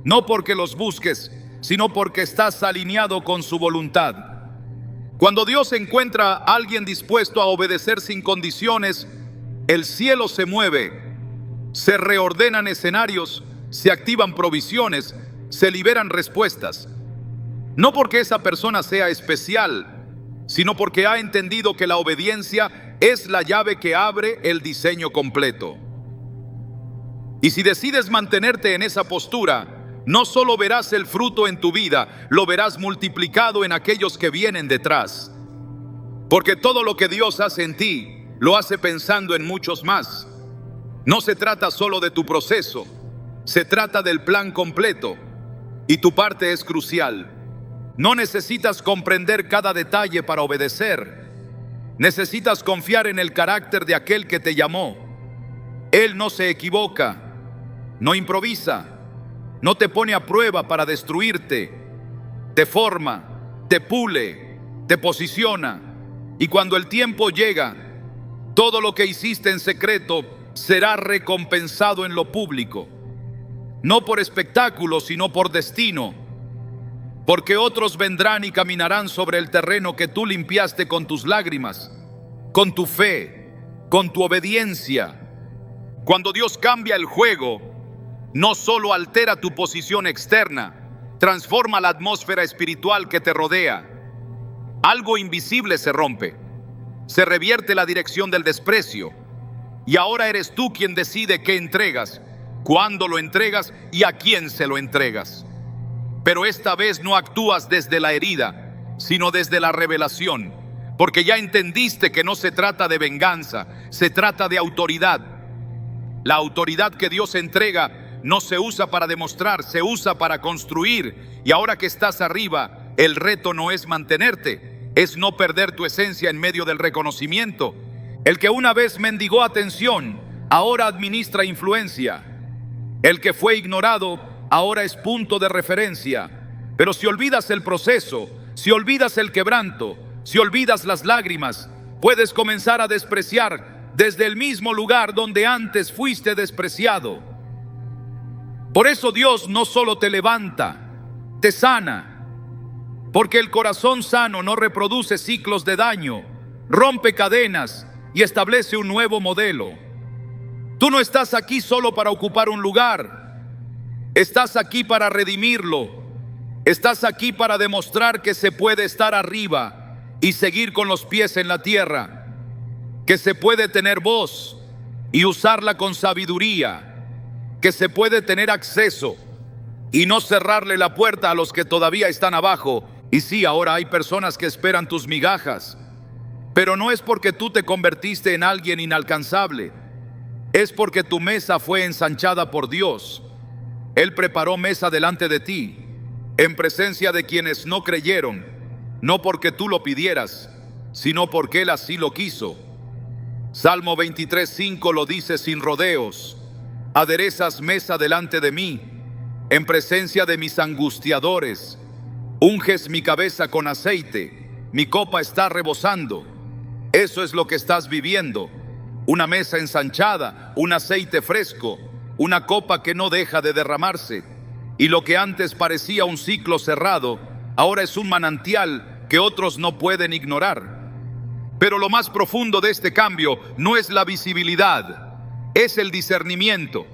No porque los busques, sino porque estás alineado con su voluntad. Cuando Dios encuentra a alguien dispuesto a obedecer sin condiciones, el cielo se mueve, se reordenan escenarios, se activan provisiones, se liberan respuestas. No porque esa persona sea especial, sino porque ha entendido que la obediencia es la llave que abre el diseño completo. Y si decides mantenerte en esa postura, no solo verás el fruto en tu vida, lo verás multiplicado en aquellos que vienen detrás. Porque todo lo que Dios hace en ti, lo hace pensando en muchos más. No se trata solo de tu proceso, se trata del plan completo. Y tu parte es crucial. No necesitas comprender cada detalle para obedecer. Necesitas confiar en el carácter de aquel que te llamó. Él no se equivoca, no improvisa, no te pone a prueba para destruirte. Te forma, te pule, te posiciona. Y cuando el tiempo llega, todo lo que hiciste en secreto será recompensado en lo público. No por espectáculo, sino por destino. Porque otros vendrán y caminarán sobre el terreno que tú limpiaste con tus lágrimas, con tu fe, con tu obediencia. Cuando Dios cambia el juego, no solo altera tu posición externa, transforma la atmósfera espiritual que te rodea. Algo invisible se rompe, se revierte la dirección del desprecio, y ahora eres tú quien decide qué entregas, cuándo lo entregas y a quién se lo entregas. Pero esta vez no actúas desde la herida, sino desde la revelación, porque ya entendiste que no se trata de venganza, se trata de autoridad. La autoridad que Dios entrega no se usa para demostrar, se usa para construir. Y ahora que estás arriba, el reto no es mantenerte, es no perder tu esencia en medio del reconocimiento. El que una vez mendigó atención, ahora administra influencia. El que fue ignorado, ahora es punto de referencia. Pero si olvidas el proceso, si olvidas el quebranto, si olvidas las lágrimas, puedes comenzar a despreciar desde el mismo lugar donde antes fuiste despreciado. Por eso Dios no solo te levanta, te sana, porque el corazón sano no reproduce ciclos de daño, rompe cadenas y establece un nuevo modelo. Tú no estás aquí solo para ocupar un lugar, estás aquí para redimirlo, estás aquí para demostrar que se puede estar arriba y seguir con los pies en la tierra, que se puede tener voz y usarla con sabiduría, que se puede tener acceso y no cerrarle la puerta a los que todavía están abajo. Y sí, ahora hay personas que esperan tus migajas, pero no es porque tú te convertiste en alguien inalcanzable, es porque tu mesa fue ensanchada por Dios. Él preparó mesa delante de ti, en presencia de quienes no creyeron, no porque tú lo pidieras, sino porque Él así lo quiso. Salmo 23:5 lo dice sin rodeos: aderezas mesa delante de mí, en presencia de mis angustiadores. Unges mi cabeza con aceite, mi copa está rebosando. Eso es lo que estás viviendo: una mesa ensanchada, un aceite fresco, una copa que no deja de derramarse. Y lo que antes parecía un ciclo cerrado, ahora es un manantial que otros no pueden ignorar. Pero lo más profundo de este cambio no es la visibilidad, es el discernimiento.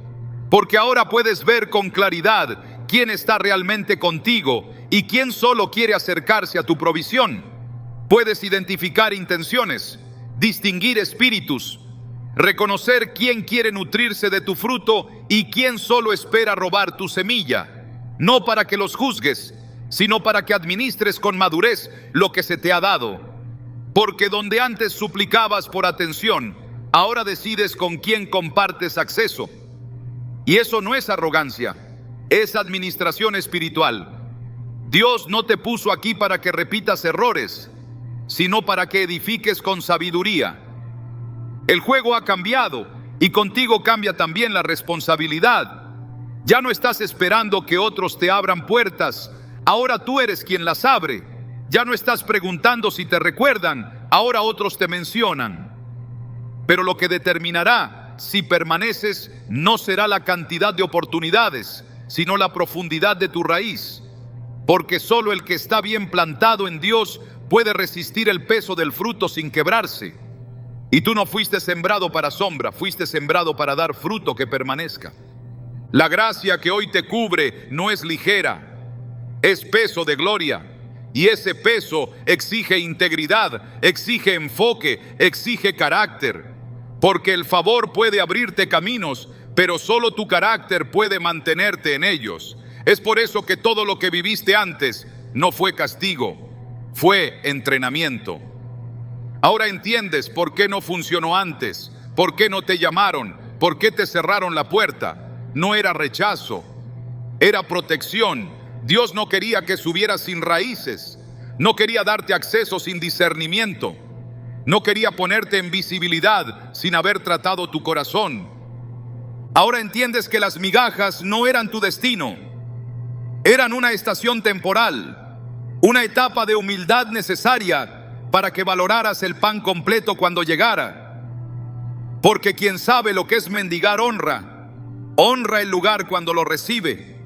Porque ahora puedes ver con claridad quién está realmente contigo y quién solo quiere acercarse a tu provisión. Puedes identificar intenciones, distinguir espíritus, reconocer quién quiere nutrirse de tu fruto y quién solo espera robar tu semilla. No para que los juzgues, sino para que administres con madurez lo que se te ha dado. Porque donde antes suplicabas por atención, ahora decides con quién compartes acceso. Y eso no es arrogancia, es administración espiritual. Dios no te puso aquí para que repitas errores, sino para que edifiques con sabiduría. El juego ha cambiado y contigo cambia también la responsabilidad. Ya no estás esperando que otros te abran puertas, ahora tú eres quien las abre. Ya no estás preguntando si te recuerdan, ahora otros te mencionan. Pero lo que determinará si permaneces no será la cantidad de oportunidades, sino la profundidad de tu raíz. Porque solo el que está bien plantado en Dios puede resistir el peso del fruto sin quebrarse. Y tú no fuiste sembrado para sombra, fuiste sembrado para dar fruto que permanezca. La gracia que hoy te cubre no es ligera, es peso de gloria. Y ese peso exige integridad, exige enfoque, exige carácter. Porque el favor puede abrirte caminos, pero solo tu carácter puede mantenerte en ellos. Es por eso que todo lo que viviste antes no fue castigo, fue entrenamiento. Ahora entiendes por qué no funcionó antes, por qué no te llamaron, por qué te cerraron la puerta. No era rechazo, era protección. Dios no quería que subieras sin raíces, no quería darte acceso sin discernimiento, no quería ponerte en visibilidad sin haber tratado tu corazón. Ahora entiendes que las migajas no eran tu destino, eran una estación temporal, una etapa de humildad necesaria para que valoraras el pan completo cuando llegara. Porque quien sabe lo que es mendigar honra el lugar cuando lo recibe.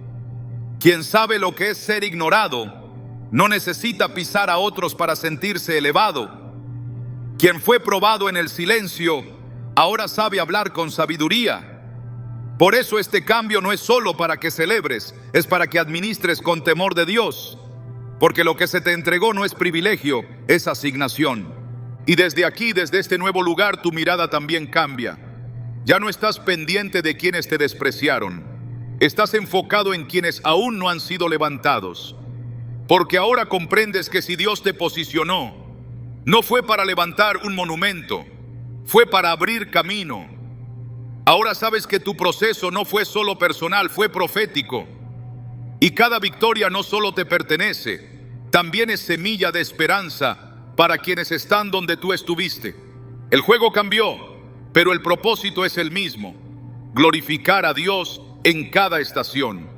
Quien sabe lo que es ser ignorado no necesita pisar a otros para sentirse elevado. Quien fue probado en el silencio ahora sabe hablar con sabiduría. Por eso este cambio no es solo para que celebres, es para que administres con temor de Dios. Porque lo que se te entregó no es privilegio, es asignación. Y desde aquí, desde este nuevo lugar, tu mirada también cambia. Ya no estás pendiente de quienes te despreciaron. Estás enfocado en quienes aún no han sido levantados. Porque ahora comprendes que si Dios te posicionó, no fue para levantar un monumento, fue para abrir camino. Ahora sabes que tu proceso no fue solo personal, fue profético. Y cada victoria no solo te pertenece, también es semilla de esperanza para quienes están donde tú estuviste. El juego cambió, pero el propósito es el mismo: glorificar a Dios en cada estación.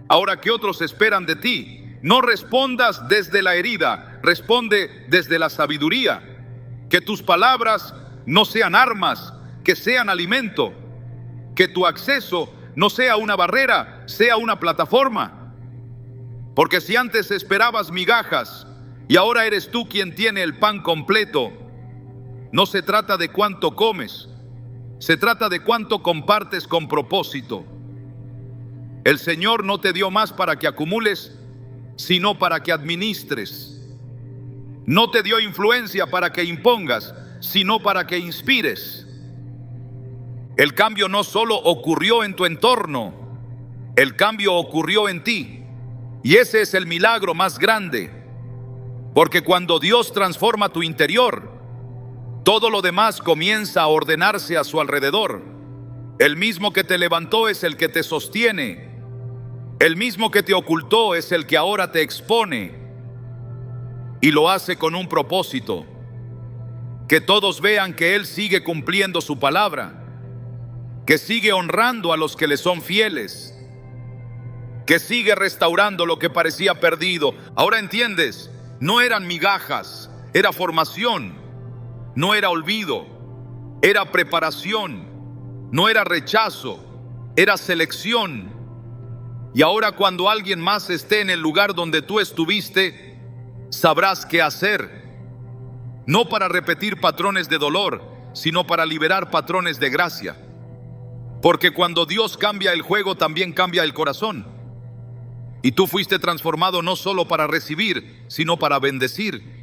Ahora, ¿qué otros esperan de ti? No respondas desde la herida, responde desde la sabiduría. Que tus palabras no sean armas, que sean alimento. Que tu acceso no sea una barrera, sea una plataforma. Porque si antes esperabas migajas y ahora eres tú quien tiene el pan completo, no se trata de cuánto comes, se trata de cuánto compartes con propósito. El Señor no te dio más para que acumules, sino para que administres. No te dio influencia para que impongas, sino para que inspires. El cambio no solo ocurrió en tu entorno, el cambio ocurrió en ti. Y ese es el milagro más grande. Porque cuando Dios transforma tu interior, todo lo demás comienza a ordenarse a su alrededor. El mismo que te levantó es el que te sostiene. El mismo que te ocultó es el que ahora te expone. Y lo hace con un propósito: que todos vean que Él sigue cumpliendo su palabra, que sigue honrando a los que le son fieles, que sigue restaurando lo que parecía perdido. Ahora entiendes, no eran migajas, era formación, no era olvido, era preparación, no era rechazo, era selección. Y ahora cuando alguien más esté en el lugar donde tú estuviste, sabrás qué hacer. No para repetir patrones de dolor, sino para liberar patrones de gracia. Porque cuando Dios cambia el juego, también cambia el corazón. Y tú fuiste transformado no solo para recibir, sino para bendecir.